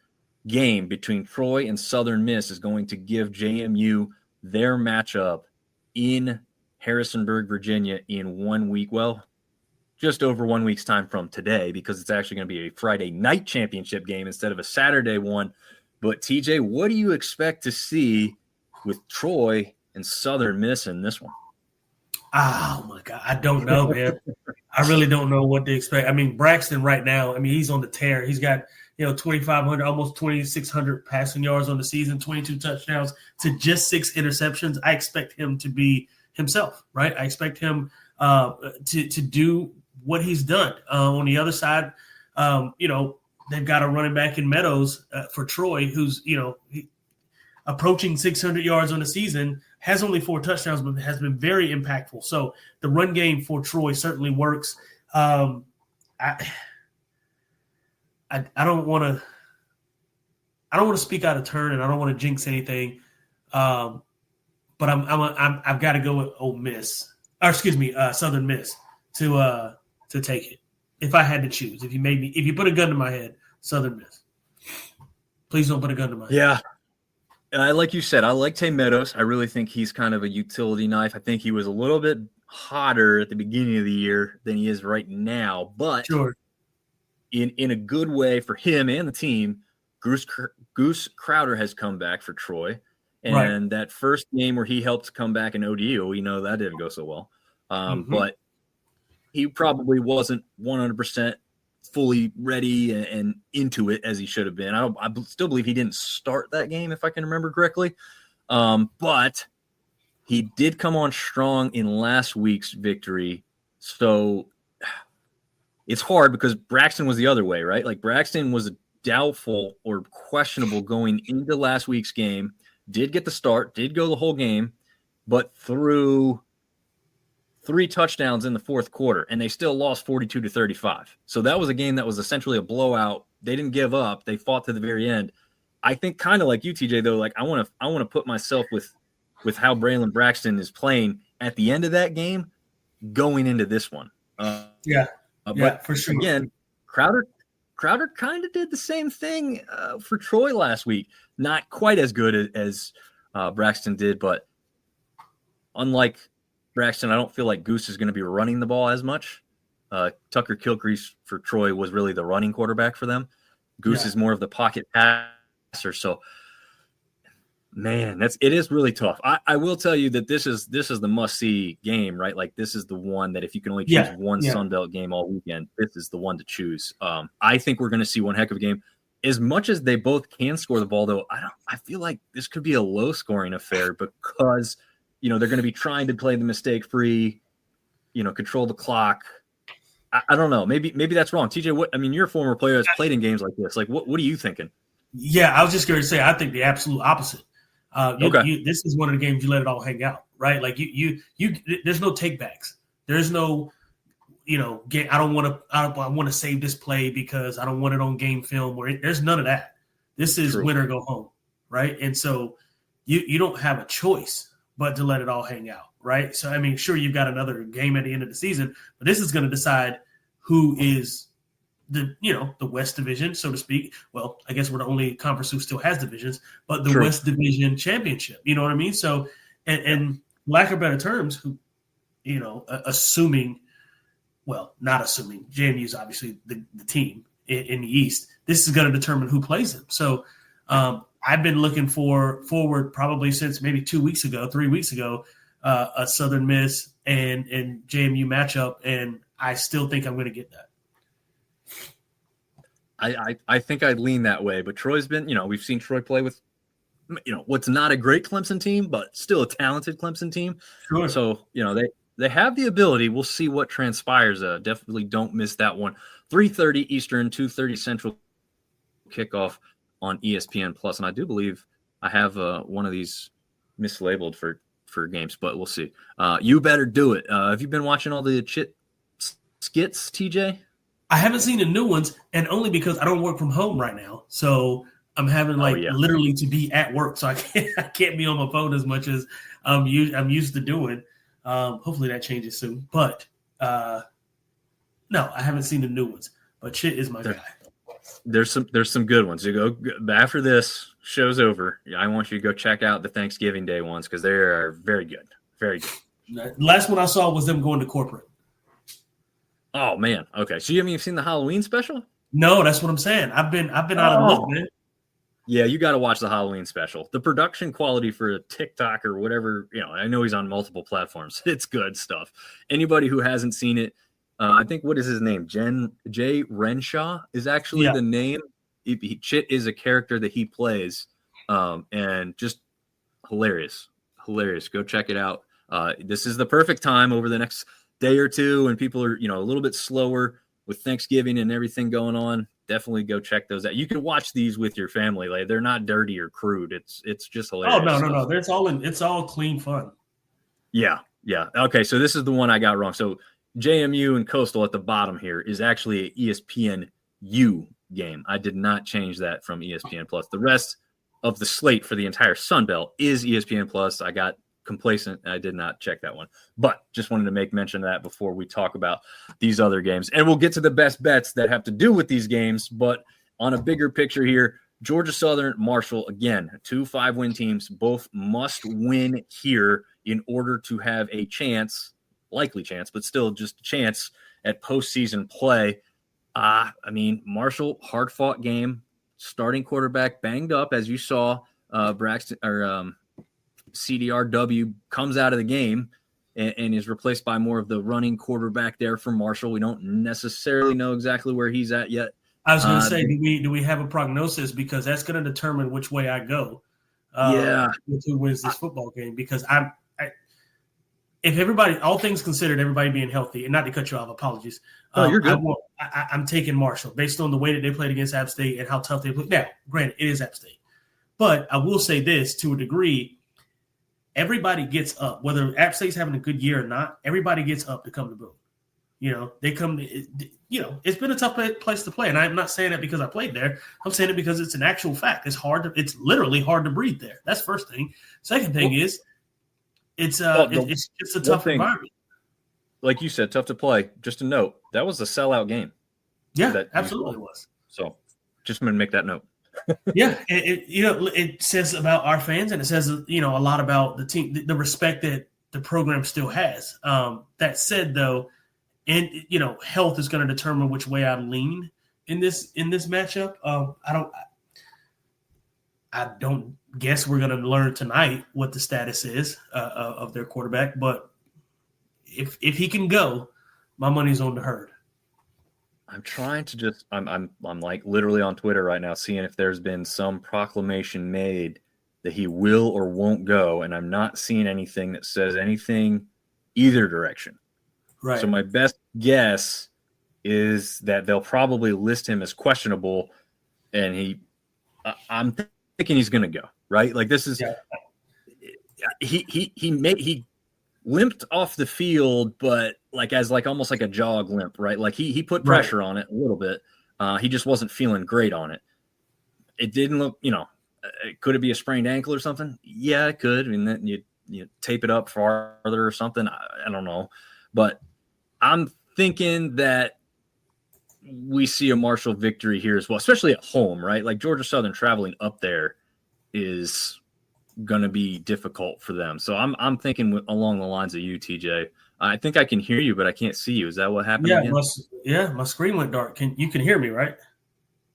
game between Troy and Southern Miss is going to give JMU their matchup in Harrisonburg, Virginia in 1 week. Well, just over 1 week's time from today, because it's actually going to be a Friday night championship game instead of a Saturday one. But TJ, what do you expect to see with Troy and Southern Miss in this one? Oh my God, I don't know, man. I really don't know what to expect. I mean, Braxton right now, he's on the tear. He's got 2,500, almost 2,600 passing yards on the season, 22 touchdowns to just 6 interceptions. I expect him to be himself, right? I expect him to do what he's done. On the other side, they've got a running back in Meadows for Troy, who's approaching 600 yards on the season, has only 4 touchdowns, but has been very impactful. So the run game for Troy certainly works. I don't want to speak out of turn, and I don't want to jinx anything. But I've got to go with Southern Miss to take it. If I had to choose, if you put a gun to my head, Southern Miss. Please don't put a gun to my head. Yeah. And like you said, I like Tay Meadows. I really think he's kind of a utility knife. I think he was a little bit hotter at the beginning of the year than he is right now, but sure. In a good way for him and the team, Goose Crowder has come back for Troy. And that first game where he helped come back in ODU, we know that didn't go so well. But he probably wasn't 100% fully ready and into it as he should have been. I still believe he didn't start that game, if I can remember correctly. But he did come on strong in last week's victory. So it's hard because Braxton was the other way, right? Like Braxton was doubtful or questionable going into last week's game, did get the start, did go the whole game, but threw 3 touchdowns in the fourth quarter, and they still lost 42-35. So that was a game that was essentially a blowout. They didn't give up. They fought to the very end. I think kind of like you, TJ, though, like I want to put myself with how Braylon Braxton is playing at the end of that game going into this one. But for sure. Again, Crowder kind of did the same thing for Troy last week. Not quite as good as Braxton did, but unlike Braxton, I don't feel like Goose is going to be running the ball as much. Tucker Kilgrease for Troy was really the running quarterback for them. Goose is more of the pocket passer. So, man, it is really tough. I will tell you that this is the must-see game, right? Like, this is the one that if you can only choose one Sunbelt game all weekend, this is the one to choose. I think we're going to see one heck of a game. As much as they both can score the ball, though, I feel like this could be a low-scoring affair because, they're going to be trying to play the mistake-free, control the clock. I don't know. Maybe that's wrong. TJ, you're a former player that's played in games like this. Like, what are you thinking? Yeah, I was just going to say, I think the absolute opposite. Okay. This is one of the games you let it all hang out, right? Like you there's no takebacks. There's no, I want to save this play because I don't want it on game film. There's none of that. This is win or go home, right? And so you don't have a choice but to let it all hang out, right? So sure, you've got another game at the end of the season, but this is going to decide who is the West Division, so to speak. Well, I guess we're the only conference who still has divisions, but the West Division championship. You know what I mean? So, and lack of better terms, who, assuming, well, not assuming, JMU is obviously the team in the East. This is going to determine who plays them. So, I've been looking forward probably since maybe 3 weeks ago, a Southern Miss and JMU matchup, and I still think I'm going to get that. I think I'd lean that way, but Troy's been, we've seen Troy play with, what's not a great Clemson team, but still a talented Clemson team. Sure. So, they have the ability. We'll see what transpires. Definitely don't miss that one. 3:30 Eastern, 2:30 Central kickoff on ESPN Plus. And I do believe I have one of these mislabeled for games, but we'll see. You better do it. Have you been watching all the skits, TJ? I haven't seen the new ones, and only because I don't work from home right now. So I'm having literally to be at work. So I can't be on my phone as much as I'm used to doing. Hopefully that changes soon. But no, I haven't seen the new ones. But Chit is my guy. There's some good ones. You go after this show's over. I want you to go check out the Thanksgiving Day ones because they are very good. Very good. The last one I saw was them going to corporate. Oh man. Okay. So you haven't even seen the Halloween special? No, that's what I'm saying. I've been out of the loop, man. Yeah, you got to watch the Halloween special. The production quality for a TikTok or whatever, I know he's on multiple platforms. It's good stuff. Anybody who hasn't seen it, I think, what is his name? Jay Renshaw is actually the name. Chit is a character that he plays, and just hilarious. Go check it out. This is the perfect time over the next day or two, and people are, a little bit slower with Thanksgiving and everything going on. Definitely go check those out. You can watch these with your family. Like, they're not dirty or crude. It's just hilarious. Oh no. It's all clean fun. Yeah. Okay, so this is the one I got wrong. So JMU and Coastal at the bottom here is actually an ESPN-U game. I did not change that from ESPN Plus. The rest of the slate for the entire Sun Belt is ESPN Plus. I got complacent. I did not check that one, but just wanted to make mention of that before we talk about these other games. And we'll get to the best bets that have to do with these games, but on a bigger picture here, Georgia Southern, Marshall, again, 2 5-win teams, both must win here in order to have a chance, likely chance, but still just a chance at postseason play. Marshall, hard-fought game, starting quarterback banged up, as you saw. CDRW comes out of the game and is replaced by more of the running quarterback there for Marshall. We don't necessarily know exactly where he's at yet. I was going to say, do we have a prognosis? Because that's going to determine which way I go. With who wins this football game? Because if everybody, all things considered, everybody being healthy, and not to cut you off, apologies. You're good. I'm taking Marshall based on the way that they played against App State and how tough they played. Now, granted, it is App State, but I will say this to a degree. Everybody gets up, whether App State's having a good year or not. Everybody gets up to come to Boone. They come to, it's been a tough place to play. And I'm not saying that because I played there. I'm saying it because it's an actual fact. It's literally hard to breathe there. That's first thing. Second thing is it's just a tough environment. Like you said, tough to play. Just a note, that was a sellout game. Yeah, that absolutely was. So just going to make that note. Yeah, it says about our fans, and it says a lot about the team, the respect that the program still has. That said, though, and health is going to determine which way I lean in this matchup. I don't guess we're going to learn tonight what the status is of their quarterback, but if he can go, my money's on the Herd. I'm trying to just I'm like literally on Twitter right now seeing if there's been some proclamation made that he will or won't go, and I'm not seeing anything that says anything either direction. Right. So my best guess is that they'll probably list him as questionable, and I'm thinking he's going to go, right? Like this is he limped off the field, but like as like almost like a jog limp, right? Like he put pressure on it a little bit. He just wasn't feeling great on it. It didn't look, could it be a sprained ankle or something? Yeah, it could. I mean, then you tape it up farther or something. I don't know, but I'm thinking that we see a Marshall victory here as well, especially at home, right? Like Georgia Southern traveling up there is going to be difficult for them. So I'm thinking along the lines of you, TJ. I think I can hear you, but I can't see you. Is that what happened? My screen went dark. You can hear me, right?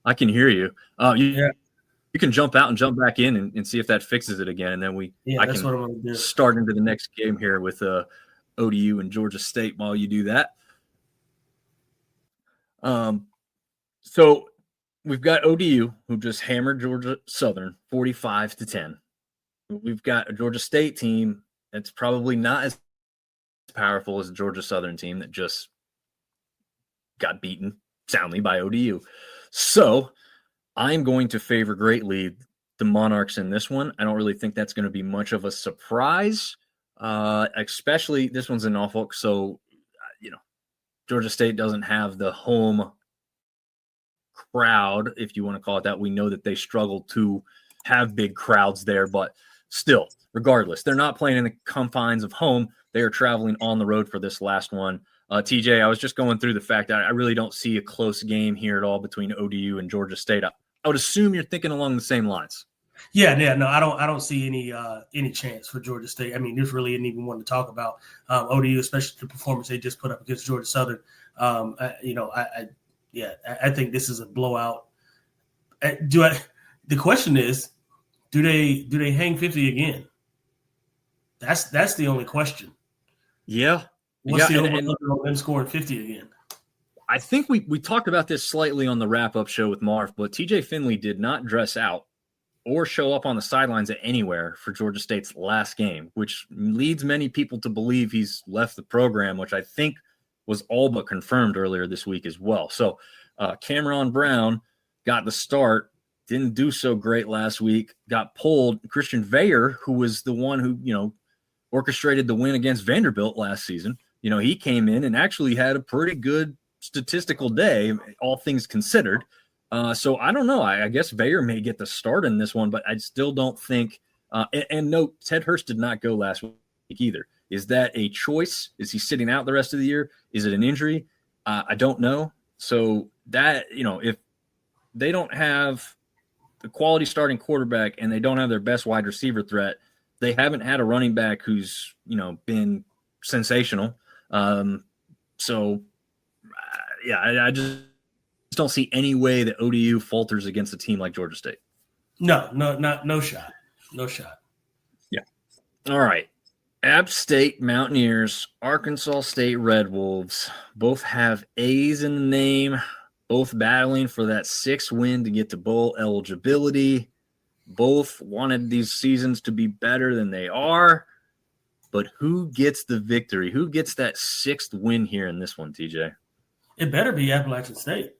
I can hear you. You can jump out and jump back in and see if that fixes it again, and then that's what I'm going to do. Start into the next game here with ODU and Georgia State while you do that. So we've got ODU who just hammered Georgia Southern 45-10. We've got a Georgia State team that's probably not as powerful as the Georgia Southern team that just got beaten soundly by ODU. So I'm going to favor greatly the Monarchs in this one. I don't really think that's going to be much of a surprise, especially this one's in Norfolk. So, Georgia State doesn't have the home crowd, if you want to call it that. We know that they struggle to have big crowds there, but still, regardless, they're not playing in the confines of home. They are traveling on the road for this last one. TJ, I was just going through the fact that I really don't see a close game here at all between ODU and Georgia State. I would assume you're thinking along the same lines. No, I don't see any chance for Georgia State. I mean, there's really isn't even one to talk about. ODU, especially the performance they just put up against Georgia Southern. I think this is a blowout. The question is, do they hang 50 again? That's the only question. Yeah. What's the over on them scoring 50 again? I think we talked about this slightly on the wrap-up show with Marv, but TJ Finley did not dress out or show up on the sidelines at anywhere for Georgia State's last game, which leads many people to believe he's left the program, which I think was all but confirmed earlier this week as well. So Cameron Brown got the start, didn't do so great last week, got pulled. Christian Veyer, who was the one who, orchestrated the win against Vanderbilt last season, he came in and actually had a pretty good statistical day, all things considered. So I don't know. I guess Veyer may get the start in this one, but I still don't think and no, Ted Hurst did not go last week either. Is that a choice? Is he sitting out the rest of the year? Is it an injury? I don't know. So that, if they don't have the quality starting quarterback and they don't have their best wide receiver threat, they haven't had a running back who's, been sensational. I just don't see any way that ODU falters against a team like Georgia State. No shot. No shot. Yeah. All right. App State Mountaineers, Arkansas State Red Wolves, both have A's in the name, both battling for that 6th win to get to bowl eligibility. Both wanted these seasons to be better than they are. But who gets the victory? Who gets that 6th win here in this one, TJ? It better be Appalachian State.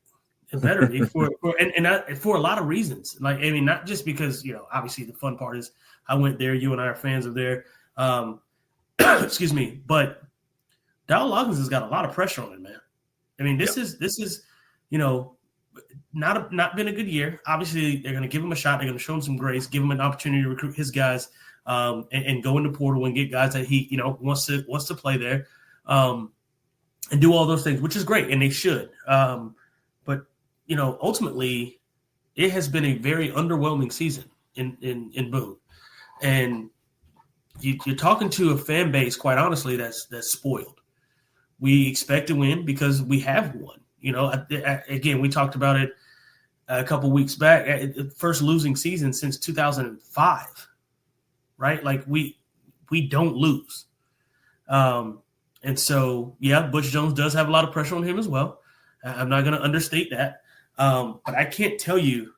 It better be for a lot of reasons. Like, I mean, not just because, obviously the fun part is I went there. You and I are fans of there. Excuse me. But Dowell Loggins has got a lot of pressure on him, man. I mean, this is, not been a good year. Obviously, they're going to give him a shot. They're going to show him some grace, give him an opportunity to recruit his guys, and go in the portal and get guys that he, wants to play there, and do all those things, which is great, and they should. But ultimately, it has been a very underwhelming season in Boone, and you're talking to a fan base, quite honestly, that's spoiled. We expect to win because we have won. Again, we talked about it a couple weeks back. First losing season since 2005, right? Like we don't lose. And so, yeah, Butch Jones does have a lot of pressure on him as well. I'm not going to understate that. But I can't tell you,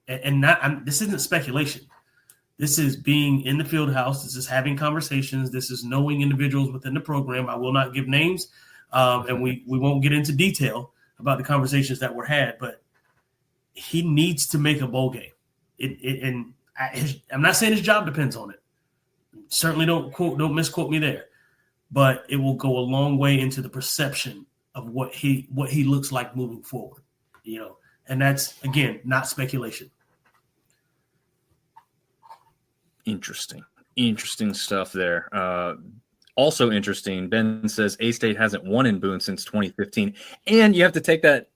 this isn't speculation. This is being in the field house. This is having conversations. This is knowing individuals within the program. I will not give names, and we won't get into detail about the conversations that were had. But he needs to make a bowl game. I'm not saying his job depends on it. Certainly don't misquote me there. But it will go a long way into the perception of what he looks like moving forward. And that's, again, not speculation. Interesting stuff there. Also interesting, Ben says A-State hasn't won in Boone since 2015. And you have to take that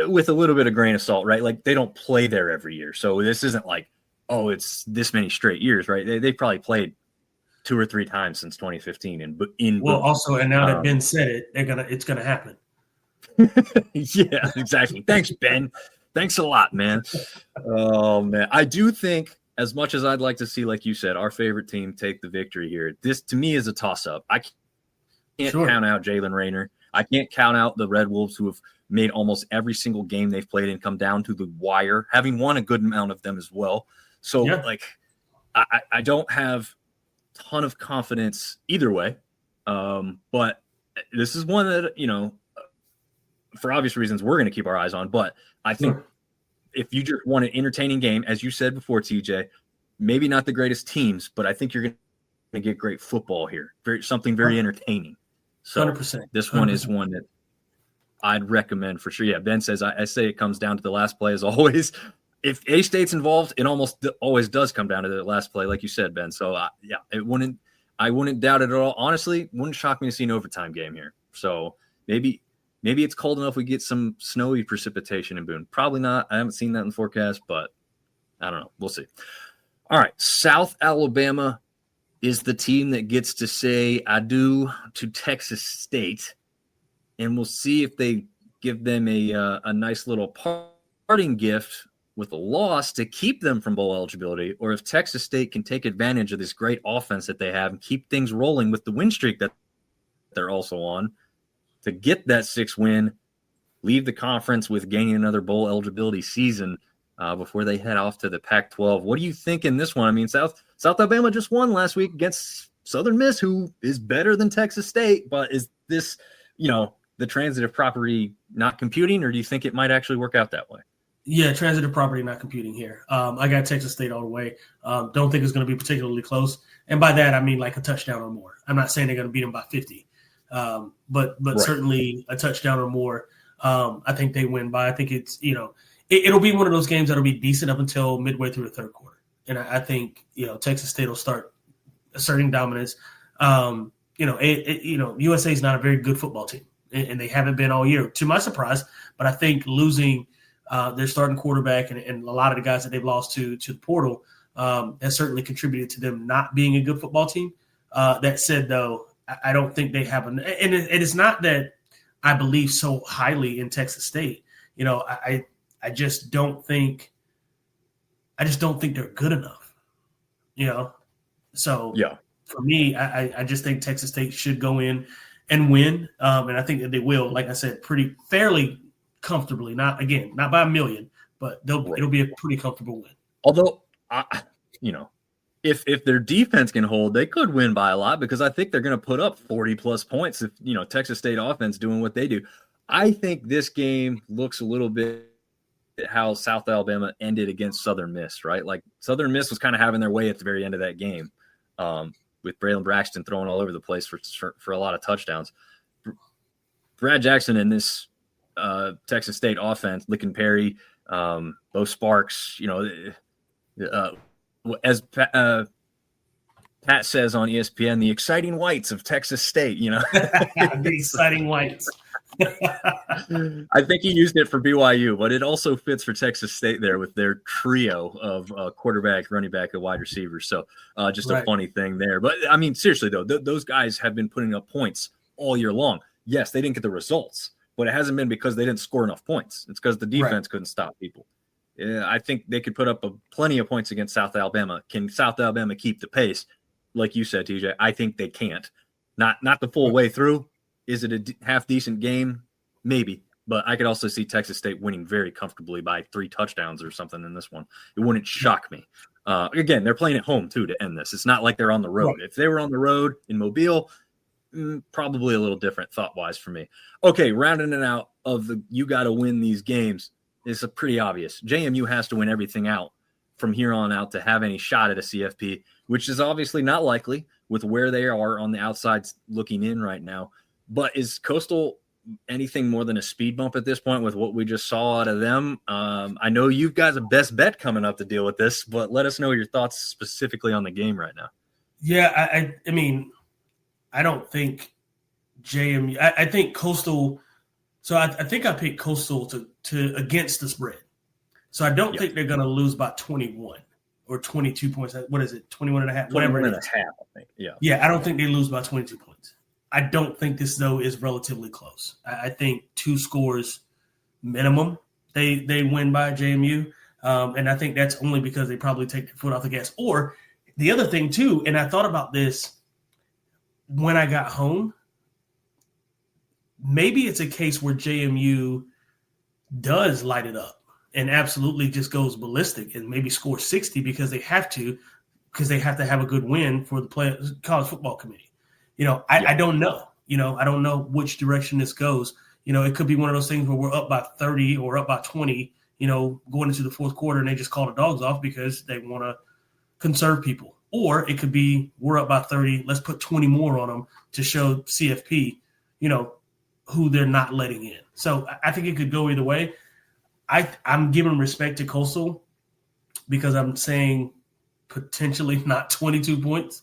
with a little bit of grain of salt, right? Like, they don't play there every year. So this isn't like, oh, it's this many straight years, right? They probably played 2 or 3 times since 2015 in Boone. Also, and now that Ben said it, it's gonna happen. Yeah, exactly. Thanks, Ben. Thanks a lot, man. Oh, man. I do think, as much as I'd like to see, like you said, our favorite team take the victory here, this to me is a toss-up. I can't count out Jalen Rayner. I can't count out the Red Wolves, who have made almost every single game they've played and come down to the wire, having won a good amount of them as well. So, I don't have a ton of confidence either way. But this is one that, for obvious reasons, we're going to keep our eyes on. But I think if you just want an entertaining game, as you said before, TJ, maybe not the greatest teams, but I think you're going to get great football here. Something very entertaining. So 100%. This one is one that I'd recommend for sure. Yeah, Ben says, I say it comes down to the last play as always. If A-State's involved, it almost always does come down to the last play, like you said, Ben. So, I wouldn't doubt it at all. Honestly, wouldn't shock me to see an overtime game here. So maybe it's cold enough we get some snowy precipitation in Boone. Probably not. I haven't seen that in the forecast, but I don't know. We'll see. All right. South Alabama is the team that gets to say adieu to Texas State. And we'll see if they give them a nice little parting gift with a loss to keep them from bowl eligibility, or if Texas State can take advantage of this great offense that they have and keep things rolling with the win streak that they're also on to get that 6th win, leave the conference with gaining another bowl eligibility season before they head off to the Pac-12. What do you think in this one? I mean, South Alabama just won last week against Southern Miss, who is better than Texas State, but is this, the transitive property not computing, or do you think it might actually work out that way? Yeah, transitive property not computing here. I got Texas State all the way. Don't think it's going to be particularly close. And by that, I mean like a touchdown or more. I'm not saying they're going to beat them by 50, but right. Certainly a touchdown or more. I think they win by. I think it's, it'll be one of those games that'll be decent up until midway through the third quarter. And I think, Texas State will start asserting dominance. USA is not a very good football team, and they haven't been all year, to my surprise. But I think losing their starting quarterback and a lot of the guys that they've lost to the portal has certainly contributed to them not being a good football team. That said, though, I don't think they have and it is not that I believe so highly in Texas State. I just don't think they're good enough. So yeah. For me, I just think Texas State should go in and win, and I think that they will. Like I said, fairly comfortably. Not by a million, but it'll be a pretty comfortable win. Although, if their defense can hold, they could win by a lot, because I think they're going to put up 40-plus points if Texas State offense doing what they do. I think this game looks a little bit how South Alabama ended against Southern Miss, right? Like Southern Miss was kind of having their way at the very end of that game, with Braylon Braxton throwing all over the place for a lot of touchdowns. Brad Jackson and this Texas State offense, Licken Perry, Bo Sparks, as Pat says on ESPN, the exciting whites of Texas State, The exciting whites. I think he used it for BYU, but it also fits for Texas State there with their trio of quarterback, running back, and wide receivers. So just a funny thing there. But, I mean, seriously, though, those guys have been putting up points all year long. Yes, they didn't get the results, but it hasn't been because they didn't score enough points. It's because the defense couldn't stop people. I think they could put up plenty of points against South Alabama. Can South Alabama keep the pace? Like you said, TJ, I think they can't. Not the full way through. Is it a half decent game? Maybe. But I could also see Texas State winning very comfortably by 3 touchdowns or something in this one. It wouldn't shock me. Again, they're playing at home, too, to end this. It's not like they're on the road. Right. If they were on the road in Mobile, probably a little different thought-wise for me. Okay, rounding it out of the you got to win these games is pretty obvious. JMU has to win everything out from here on out to have any shot at a CFP, which is obviously not likely with where they are on the outside looking in right now. But is Coastal anything more than a speed bump at this point with what we just saw out of them? I know you've got a best bet coming up to deal with this, but let us know your thoughts specifically on the game right now. Yeah, I mean, I don't think JMU – I think Coastal – so I think I picked Coastal to against the spread. So I don't think they're going to lose by 21 or 22 points. What is it, 21 and a half? Whatever it is. 21 and a half, I think. Yeah, I don't think they lose by 22 points. I don't think this, though, is relatively close. I think 2 scores minimum they win by JMU. And I think that's only because they probably take their foot off the gas. Or the other thing, too, and I thought about this when I got home, maybe it's a case where JMU does light it up and absolutely just goes ballistic and maybe scores 60 because they have to have a good win for the college football committee. I don't know. I don't know which direction this goes. It could be one of those things where we're up by 30 or up by 20, going into the fourth quarter and they just call the dogs off because they want to conserve people. Or it could be we're up by 30, let's put 20 more on them to show CFP, who they're not letting in. So I think it could go either way. I'm giving respect to Coastal because I'm saying potentially not 22 points.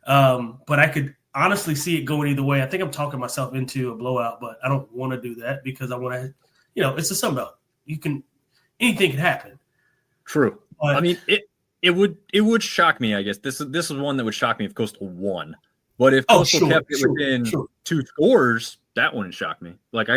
But I could honestly see it going either way. I think I'm talking myself into a blowout, but I don't want to do that because I want to, it's a sunbelt. Anything can happen. True. But, I mean, it would shock me, I guess. This is one that would shock me if Coastal won. But if Coastal kept it within 2 scores, that wouldn't shock me. Like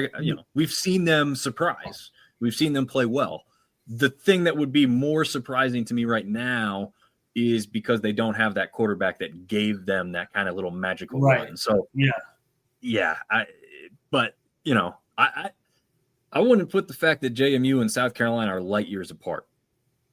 we've seen them surprise. We've seen them play well. The thing that would be more surprising to me right now is because they don't have that quarterback that gave them that kind of little magical run. So I wouldn't put the fact that JMU and South Carolina are light years apart.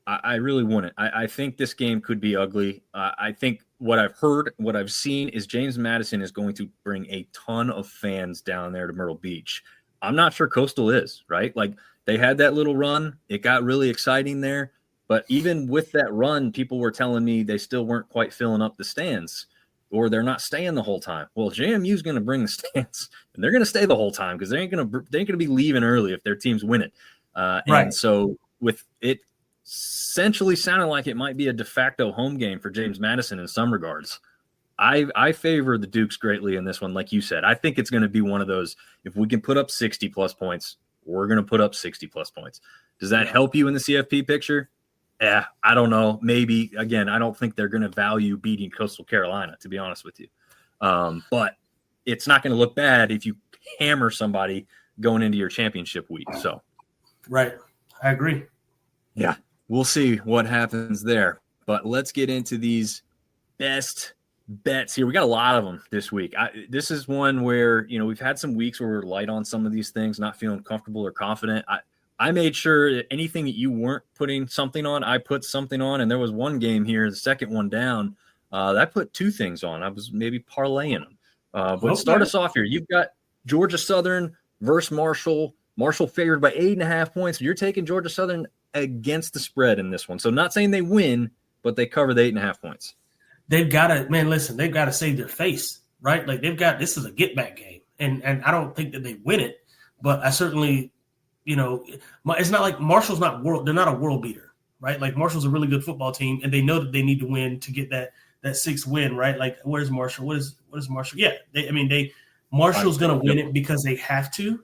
I really wouldn't. I think this game could be ugly. I think what I've heard, what I've seen is James Madison is going to bring a ton of fans down there to Myrtle Beach. I'm not sure Coastal is, right? Like they had that little run. It got really exciting there. But even with that run, people were telling me they still weren't quite filling up the stands or they're not staying the whole time. Well, JMU is going to bring the stands and they're going to stay the whole time because they ain't going to be leaving early if their teams win it. And so with it essentially sounding like it might be a de facto home game for James Madison in some regards. I favor the Dukes greatly in this one. Like you said, I think it's going to be one of those, if we can put up 60 plus points, we're going to put up 60 plus points. Does that help you in the CFP picture? I don't know. Maybe. Again, I don't think they're going to value beating Coastal Carolina, to be honest with you. But it's not going to look bad if you hammer somebody going into your championship week. So, right. I agree. Yeah. We'll see what happens there. But let's get into these best bets here. We got a lot of them this week. This is one where, we've had some weeks where we're light on some of these things, not feeling comfortable or confident. I made sure that anything that you weren't putting something on, I put something on. And there was one game here, the second one down, that I put 2 things on. I was maybe parlaying them. But start us off here. You've got Georgia Southern versus Marshall. Marshall favored by 8.5 points. You're taking Georgia Southern against the spread in this one. So not saying they win, but they cover the 8.5 points. They've got to save their face, right? Like this is a get back game. And I don't think that they win it, but I certainly, it's not like Marshall's they're not a world beater, right? Like Marshall's a really good football team and they know that they need to win to get that 6th win, right? Like where's Marshall? What is Marshall? Yeah. Marshall's going to win it because they have to.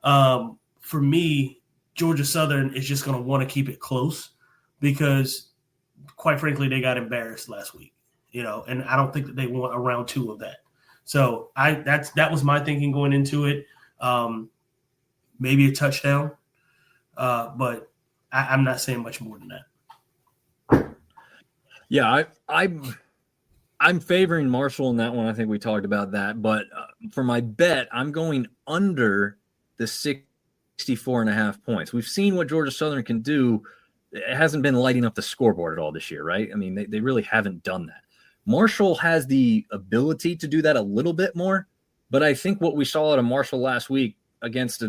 For me, Georgia Southern is just going to want to keep it close because, quite frankly, they got embarrassed last week, and I don't think that they want a round 2 of that. So that was my thinking going into it. Maybe a touchdown, but I'm not saying much more than that. Yeah, I'm favoring Marshall in that one. I think we talked about that. But for my bet, I'm going under the 64.5 points. We've seen what Georgia Southern can do. It hasn't been lighting up the scoreboard at all this year, right? I mean, they really haven't done that. Marshall has the ability to do that a little bit more. But I think what we saw out of Marshall last week against,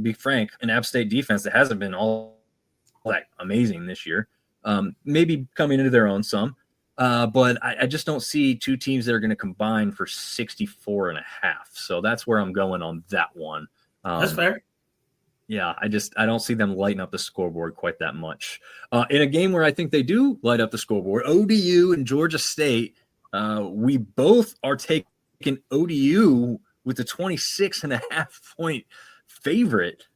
be frank, an App State defense that hasn't been all that amazing this year, maybe coming into their own some. But I just don't see two teams that are going to combine for 64.5. So that's where I'm going on that one. That's fair. Yeah, I don't see them lighting up the scoreboard quite that much. In a game where I think they do light up the scoreboard, ODU and Georgia State, we both are taking ODU with the 26.5 point favorite.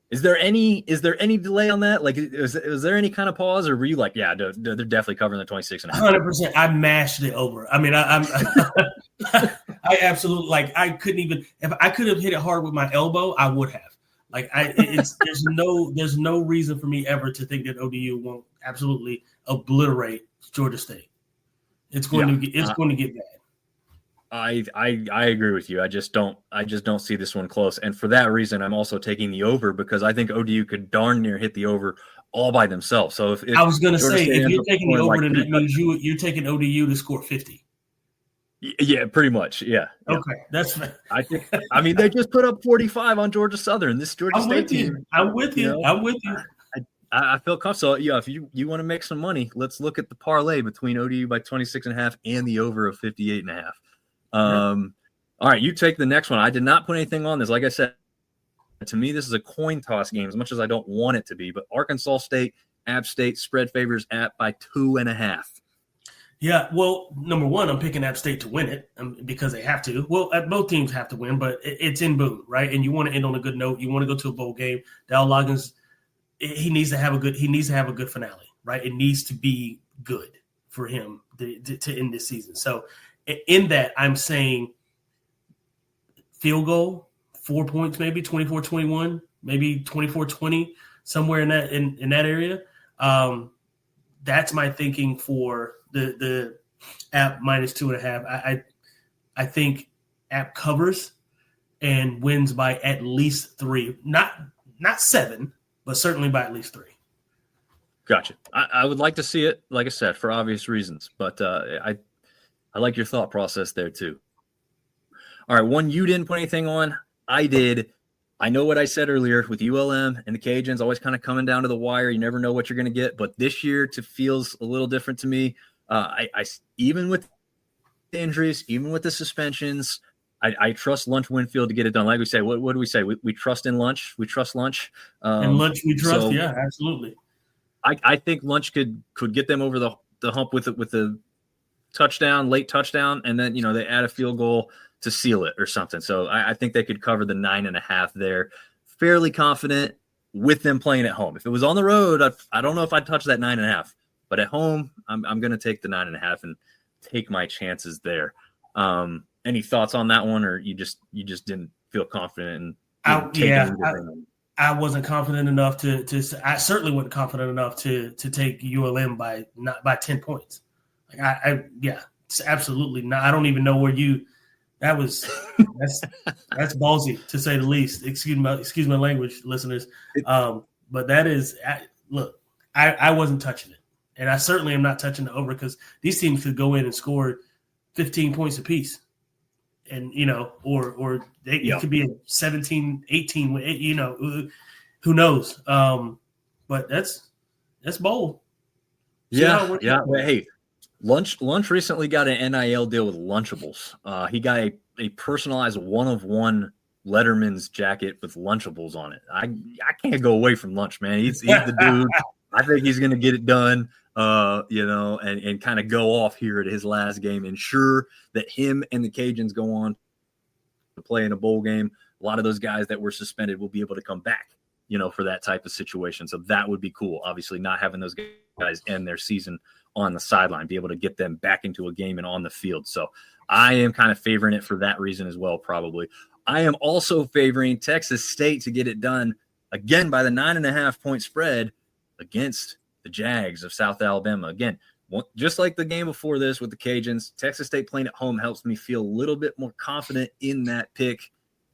Is there any delay on that? Like, is there any kind of pause, or were you like, yeah, they're definitely covering the 26.5? 100%. I mashed it over. I mean, I'm I absolutely, like, I couldn't even, if I could have hit it hard with my elbow, I would have. Like, there's no reason for me ever to think that ODU won't absolutely obliterate Georgia State. It's going to get bad. I agree with you. I just don't see this one close. And for that reason, I'm also taking the over, because I think ODU could darn near hit the over all by themselves. So if I was going to say, if you're taking the over, like, then that means you're taking ODU to score 50. Yeah, pretty much. Yeah. Okay, that's fair. I mean, they just put up 45 on Georgia Southern. This Georgia State team. I'm with you. I feel comfortable. Yeah, if you want to make some money, let's look at the parlay between ODU by 26.5 and the over of 58.5. All right, you take the next one. I did not put anything on this. Like I said, to me, this is a coin toss game, as much as I don't want it to be. But Arkansas State, App State, spread favors App by 2.5. Yeah, well, number one, I'm picking App State to win it because they have to. Well, both teams have to win, but it's in Boone, right? And you want to end on a good note. You want to go to a bowl game. Dal Loggins, he needs to have a good finale, right? It needs to be good for him to end this season. So in that, I'm saying field goal, 4 points, maybe 24-21, maybe 24-20, somewhere in that area. That's my thinking for the App minus 2.5. I think App covers and wins by at least 3, not 7, but certainly by at least 3. Gotcha. I would like to see it, like I said, for obvious reasons, but I like your thought process there too. All right, one you didn't put anything on. I did. I know what I said earlier with ULM and the Cajuns always kind of coming down to the wire. You never know what you're going to get, but this year it feels a little different to me. I even with the injuries, even with the suspensions, I trust Lunch Winfield to get it done. Like we say, what do we say? We trust in Lunch. We trust Lunch. And Lunch we trust. So yeah, absolutely. I think Lunch could get them over the hump with the touchdown, late touchdown, and then they add a field goal to seal it or something. So I think they could cover the 9.5 there. Fairly confident with them playing at home. If it was on the road, I don't know if I'd touch that 9.5. But at home, I'm going to take the 9.5 and take my chances there. Any thoughts on that one, or you just didn't feel confident? I wasn't confident enough to. I certainly wasn't confident enough to take ULM by 10 points. Like absolutely not. I don't even know where you. That's ballsy to say the least. Excuse my language, listeners. But that is look. I wasn't touching it. And I certainly am not touching the over, because these teams could go in and score 15 points apiece. And, or it could be a 17-18, who knows? But that's bold. Yeah. Well, hey, Lunch recently got an NIL deal with Lunchables. He got a personalized 1-of-1 Letterman's jacket with Lunchables on it. I can't go away from Lunch, man. He's the dude. I think he's going to get it done. And kind of go off here at his last game, ensure that him and the Cajuns go on to play in a bowl game. A lot of those guys that were suspended will be able to come back, for that type of situation. So that would be cool. Obviously, not having those guys end their season on the sideline, be able to get them back into a game and on the field. So I am kind of favoring it for that reason as well, probably. I am also favoring Texas State to get it done again by the 9.5-point spread against the Jags of South Alabama. Again, just like the game before this with the Cajuns, Texas State playing at home helps me feel a little bit more confident in that pick.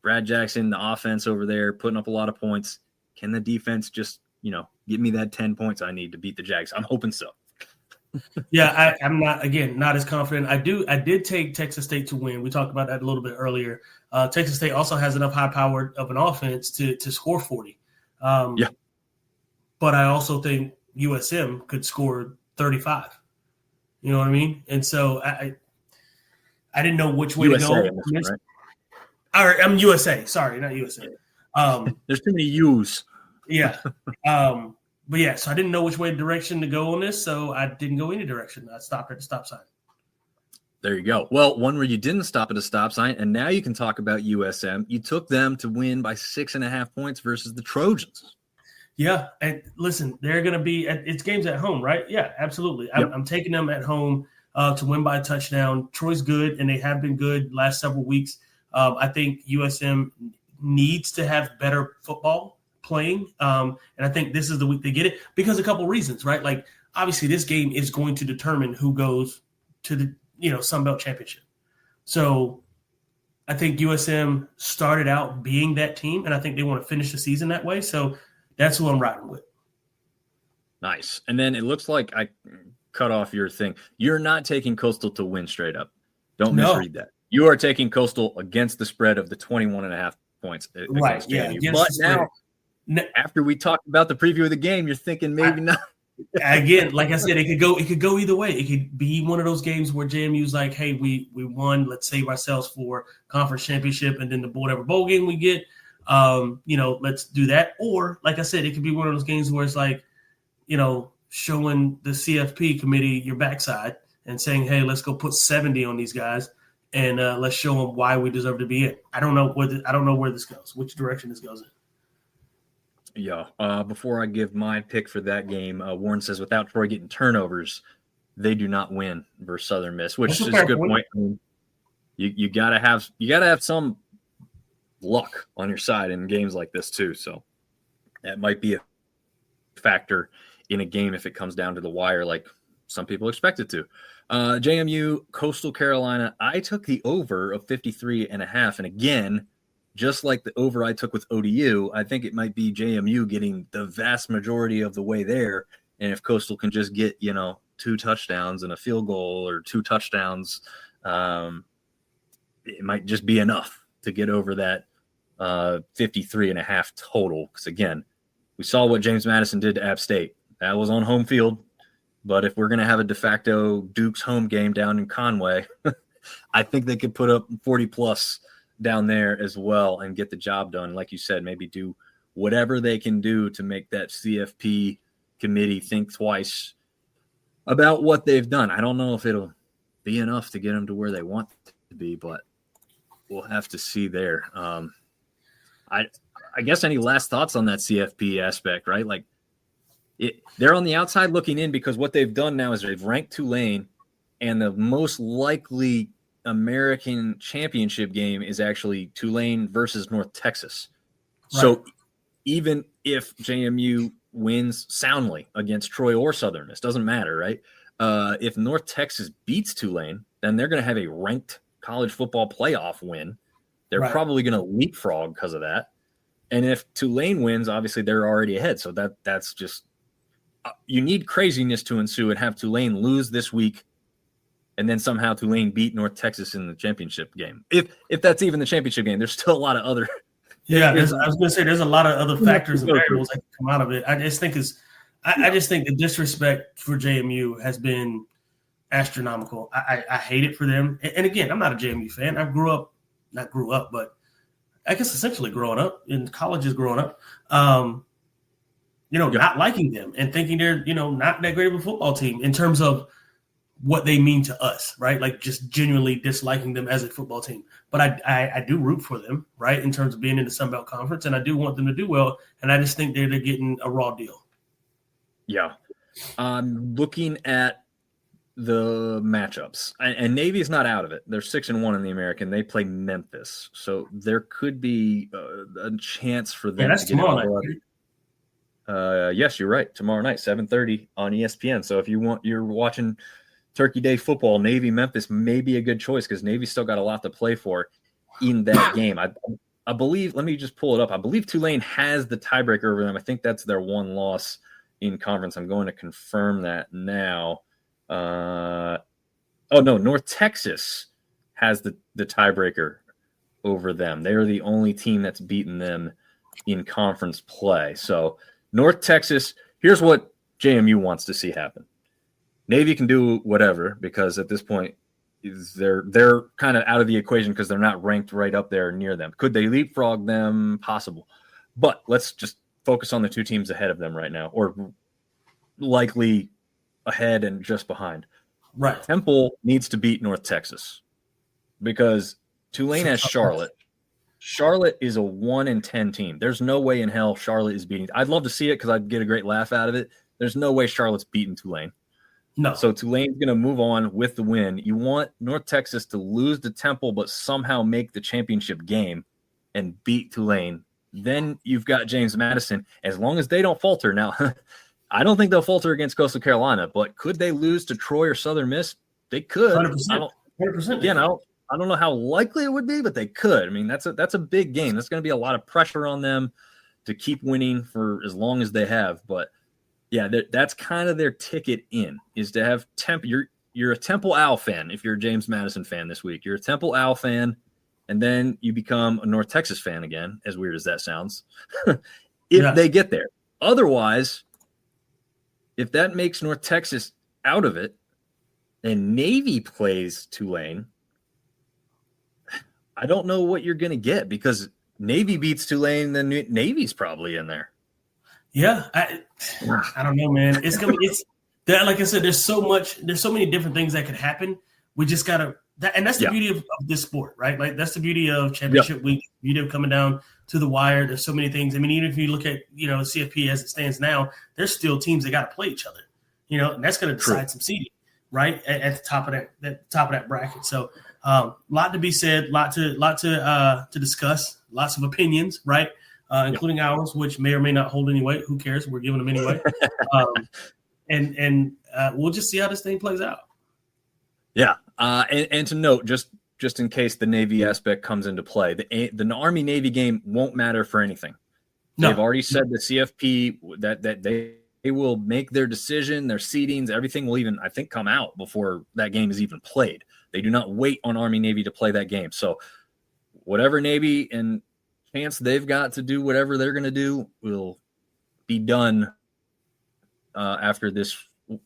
Brad Jackson, the offense over there, putting up a lot of points. Can the defense just, give me that 10 points I need to beat the Jags? I'm hoping so. Yeah, I'm not as confident. I did take Texas State to win. We talked about that a little bit earlier. Texas State also has enough high-powered of an offense to score 40. Yeah. But I also think USM could score 35. You know what I mean? And so I didn't know which way USA to go. Right? I'm USA. Sorry, not USA. There's too many U's. Yeah. But yeah, so I didn't know which direction to go on this, so I didn't go any direction. I stopped at the stop sign. There you go. Well, one where you didn't stop at a stop sign, and now you can talk about USM. You took them to win by 6.5 points versus the Trojans. Yeah, and listen, they're going to be – it's games at home, right? Yeah, absolutely. Yep. I'm taking them at home to win by a touchdown. Troy's good, and they have been good last several weeks. I think USM needs to have better football playing, and I think this is the week they get it because a couple reasons, right? Like, obviously, this game is going to determine who goes to the sunbelt championship. So I think USM started out being that team, and I think they want to finish the season that way. So that's who I'm riding with. Nice. And then it looks like I cut off your thing. You're not taking Coastal to win straight up. Don't misread that. You are taking Coastal against the spread of the 21.5 points. Right. Yeah. But now, after we talked about the preview of the game, you're thinking maybe not. Again, like I said, it could go either way. It could be one of those games where JMU's like, hey, we won. Let's save ourselves for conference championship, and then the whatever bowl game we get, let's do that. Or, like I said, it could be one of those games where it's like, showing the CFP committee your backside and saying, hey, let's go put 70 on these guys and let's show them why we deserve to be in. I don't know where this goes, which direction this goes in. Yeah. Before I give my pick for that game, Warren says without Troy getting turnovers, they do not win versus Southern Miss, which is a good point. I mean, you gotta have some luck on your side in games like this too. So that might be a factor in a game if it comes down to the wire, like some people expect it to. JMU, Coastal Carolina. I took the over of 53.5, and again, just like the over I took with ODU, I think it might be JMU getting the vast majority of the way there. And if Coastal can just get, 2 touchdowns and a field goal or 2 touchdowns, it might just be enough to get over that 53.5 total. Because, again, we saw what James Madison did to App State. That was on home field. But if we're going to have a de facto Duke's home game down in Conway, I think they could put up 40-plus down there as well and get the job done. Like you said, maybe do whatever they can do to make that CFP committee think twice about what they've done. I don't know if it'll be enough to get them to where they want to be, but we'll have to see there. I guess any last thoughts on that CFP aspect, right? Like they're on the outside looking in because what they've done now is they've ranked Tulane, and the most likely American championship game is actually Tulane versus North Texas. Right. So even if JMU wins soundly against Troy or Southern Miss, doesn't matter, right? If North Texas beats Tulane, then they're going to have a ranked college football playoff win. They're probably going to leapfrog because of that. And if Tulane wins, obviously they're already ahead. So that's just you need craziness to ensue and have Tulane lose this week, and then somehow Tulane beat North Texas in the championship game. If that's even the championship game, there's still a lot of other. Yeah, I was going to say there's a lot of other factors and variables that can come out of it. I just think the disrespect for JMU has been astronomical. I hate it for them. And again, I'm not a JMU fan. I not grew up, but I guess essentially growing up in colleges, growing up, not liking them and thinking they're not that great of a football team in terms of what they mean to us, right? Like just genuinely disliking them as a football team. But I do root for them, right, in terms of being in the Sunbelt Conference, and I do want them to do well, and I just think they're getting a raw deal. Yeah. Looking at the matchups, and Navy's not out of it. They're 6-1 in the American. They play Memphis, so there could be a chance for them to get it. Yes, you're right. Tomorrow night, 7:30 on ESPN. So if you're watching Turkey Day football, Navy Memphis may be a good choice because Navy's still got a lot to play for in that game. I believe. Let me just pull it up. I believe Tulane has the tiebreaker over them. I think that's their one loss in conference. I'm going to confirm that now. North Texas has the tiebreaker over them. They are the only team that's beaten them in conference play. So North Texas, here's what JMU wants to see happen. Navy can do whatever because at this point they're kind of out of the equation because they're not ranked right up there near them. Could they leapfrog them? Possible. But let's just focus on the two teams ahead of them right now, or likely ahead and just behind. Right. Temple needs to beat North Texas because Tulane has Charlotte. Charlotte is a 1-10 team. There's no way in hell Charlotte is beating. I'd love to see it because I'd get a great laugh out of it. There's no way Charlotte's beating Tulane. No. So Tulane's going to move on with the win. You want North Texas to lose to Temple but somehow make the championship game and beat Tulane. Then you've got James Madison. As long as they don't falter. Now, I don't think they'll falter against Coastal Carolina, but could they lose to Troy or Southern Miss? They could. 100%. 100%. Again, I don't know how likely it would be, but they could. I mean, that's a big game. That's going to be a lot of pressure on them to keep winning for as long as they have. But yeah, that's kind of their ticket in, is to have Temple. You're a Temple Owl fan if you're a James Madison fan this week. You're a Temple Owl fan, and then you become a North Texas fan again, as weird as that sounds, if they get there. Otherwise, if that makes North Texas out of it and Navy plays Tulane, I don't know what you're going to get because Navy beats Tulane, then Navy's probably in there. Yeah, I don't know, man. It's that, like I said, there's so many different things that could happen. We just gotta, and that's the beauty of this sport, right? Like that's the beauty of championship week. Beauty of coming down to the wire. There's so many things. I mean, even if you look at CFP as it stands now, there's still teams that got to play each other. And that's going to decide some seeding, right, at the top of that bracket. So, lot to be said, lot to discuss, lots of opinions, right? Including ours, which may or may not hold any weight. Who cares? We're giving them anyway. And we'll just see how this thing plays out. Yeah. And to note, just in case the Navy aspect comes into play, the Army-Navy game won't matter for anything. No. They've already said the CFP that they will make their decision, their seedings, everything will even, I think, come out before that game is even played. They do not wait on Army-Navy to play that game. So whatever Navy and chance they've got to do whatever they're going to do will be done after this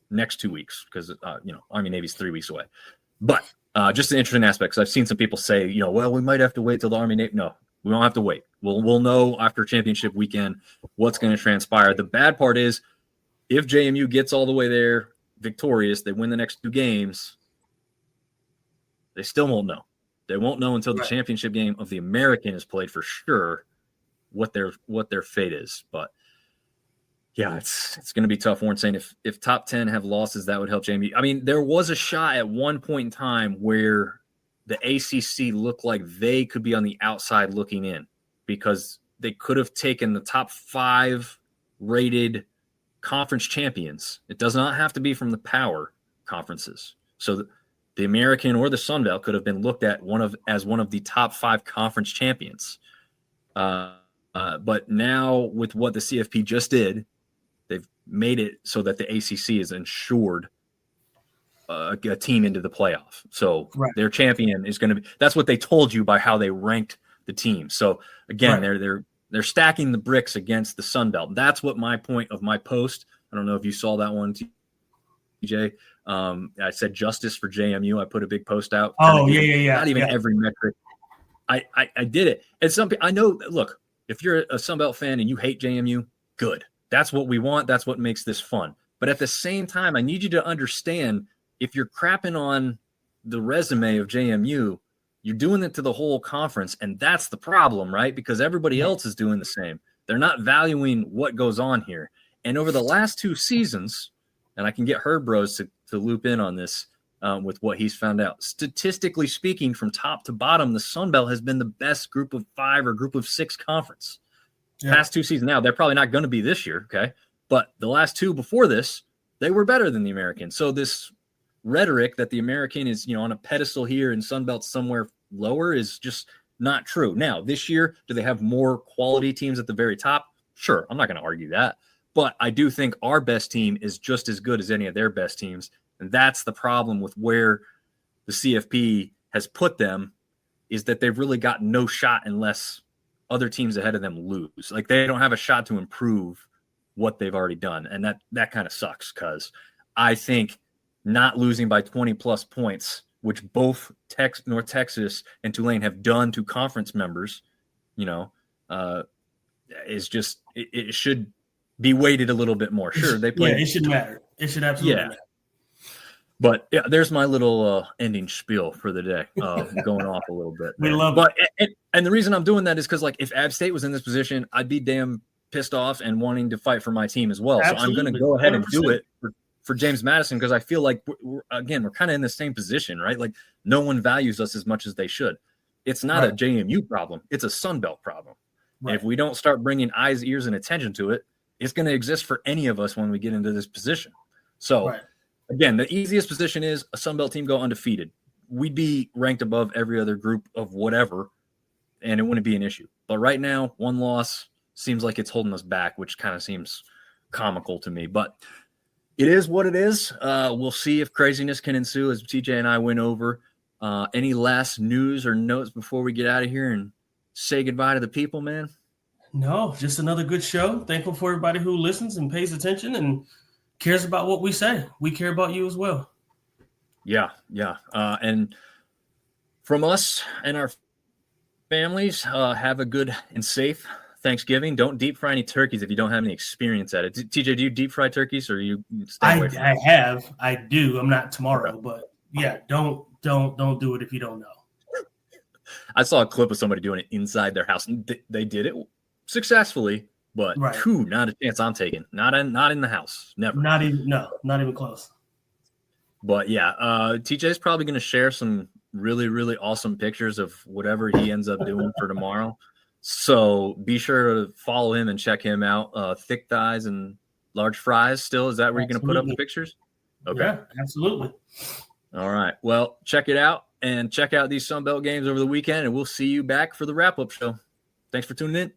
next 2 weeks because Army-Navy's 3 weeks away. But just an interesting aspect, because I've seen some people say, well, we might have to wait till the Army-Navy. No, we don't have to wait. We'll know after championship weekend what's going to transpire. The bad part is if JMU gets all the way there victorious, they win the next 2 games, they still won't know. They won't know until the championship game of the American is played for sure what their fate is. But yeah, it's going to be tough. Warren saying if top 10 have losses, that would help JMU. I mean, there was a shot at one point in time where the ACC looked like they could be on the outside looking in because they could have taken the top 5 rated conference champions. It does not have to be from the power conferences. So the American or the sunbelt could have been looked at as one of the top 5 conference champions. But now with what the CFP just did, they've made it so that the ACC is ensured a team into the playoff. So their champion is going to be – that's what they told you by how they ranked the team. So, again, they're stacking the bricks against the Sunbelt. That's what my point of my post – I don't know if you saw that one, TJ. I said justice for JMU. I put a big post out. Oh, yeah. Not even every metric. I did it. And I know, look, if you're a Sunbelt fan and you hate JMU, good. That's what we want. That's what makes this fun. But at the same time, I need you to understand if you're crapping on the resume of JMU, you're doing it to the whole conference. And that's the problem, right? Because everybody else is doing the same. They're not valuing what goes on here. And over the last 2 seasons, and I can get Herb Bros loop in on this with what he's found out. Statistically speaking, from top to bottom, the Sun Belt has been the best group of 5 or group of 6 conference. Yeah. Past 2 seasons. Now, they're probably not going to be this year, okay? But the last 2 before this, they were better than the American. So this rhetoric that the American is, on a pedestal here and Sun Belt somewhere lower is just not true. Now, this year, do they have more quality teams at the very top? Sure, I'm not going to argue that. But I do think our best team is just as good as any of their best teams. And that's the problem with where the CFP has put them, is that they've really got no shot unless other teams ahead of them lose. Like, they don't have a shot to improve what they've already done. And that kind of sucks, because I think not losing by 20-plus points, which both North Texas and Tulane have done to conference members, is just it should be weighted a little bit more. Sure, they play. Yeah, it should matter. It should absolutely matter. But yeah, there's my little ending spiel for the day. Going off a little bit. We love it. And the reason I'm doing that is because, like, if App State was in this position, I'd be damn pissed off and wanting to fight for my team as well. Absolutely. So I'm going to go ahead 100%. and do it for James Madison, because I feel like we're kind of in the same position, right? Like, no one values us as much as they should. It's not a JMU problem. It's a Sun Belt problem. Right. And if we don't start bringing eyes, ears, and attention to it, it's going to exist for any of us when we get into this position. So, again, the easiest position is a Sun Belt team go undefeated. We'd be ranked above every other group of whatever, and it wouldn't be an issue. But right now, 1 loss seems like it's holding us back, which kind of seems comical to me. But it is what it is. We'll see if craziness can ensue as TJ and I went over. Any last news or notes before we get out of here and say goodbye to the people, man? No, just another good show. Thankful for everybody who listens and pays attention and cares about what we say. We care about you as well. Yeah. And from us and our families, have a good and safe Thanksgiving. Don't deep fry any turkeys if you don't have any experience at it. TJ, do you deep fry turkeys, or you stay away from it? I do. I'm not tomorrow, but yeah, don't do it if you don't know. I saw a clip of somebody doing it inside their house, and they did it successfully, but not a chance I'm taking. Not in the house. Never. Not even close. But yeah, TJ's probably going to share some really, really awesome pictures of whatever he ends up doing for tomorrow. So be sure to follow him and check him out. Thick thighs and large fries still. Is that where you're going to put up the pictures? Okay. Yeah, absolutely. All right. Well, check it out and check out these Sunbelt games over the weekend, and we'll see you back for the wrap-up show. Thanks for tuning in.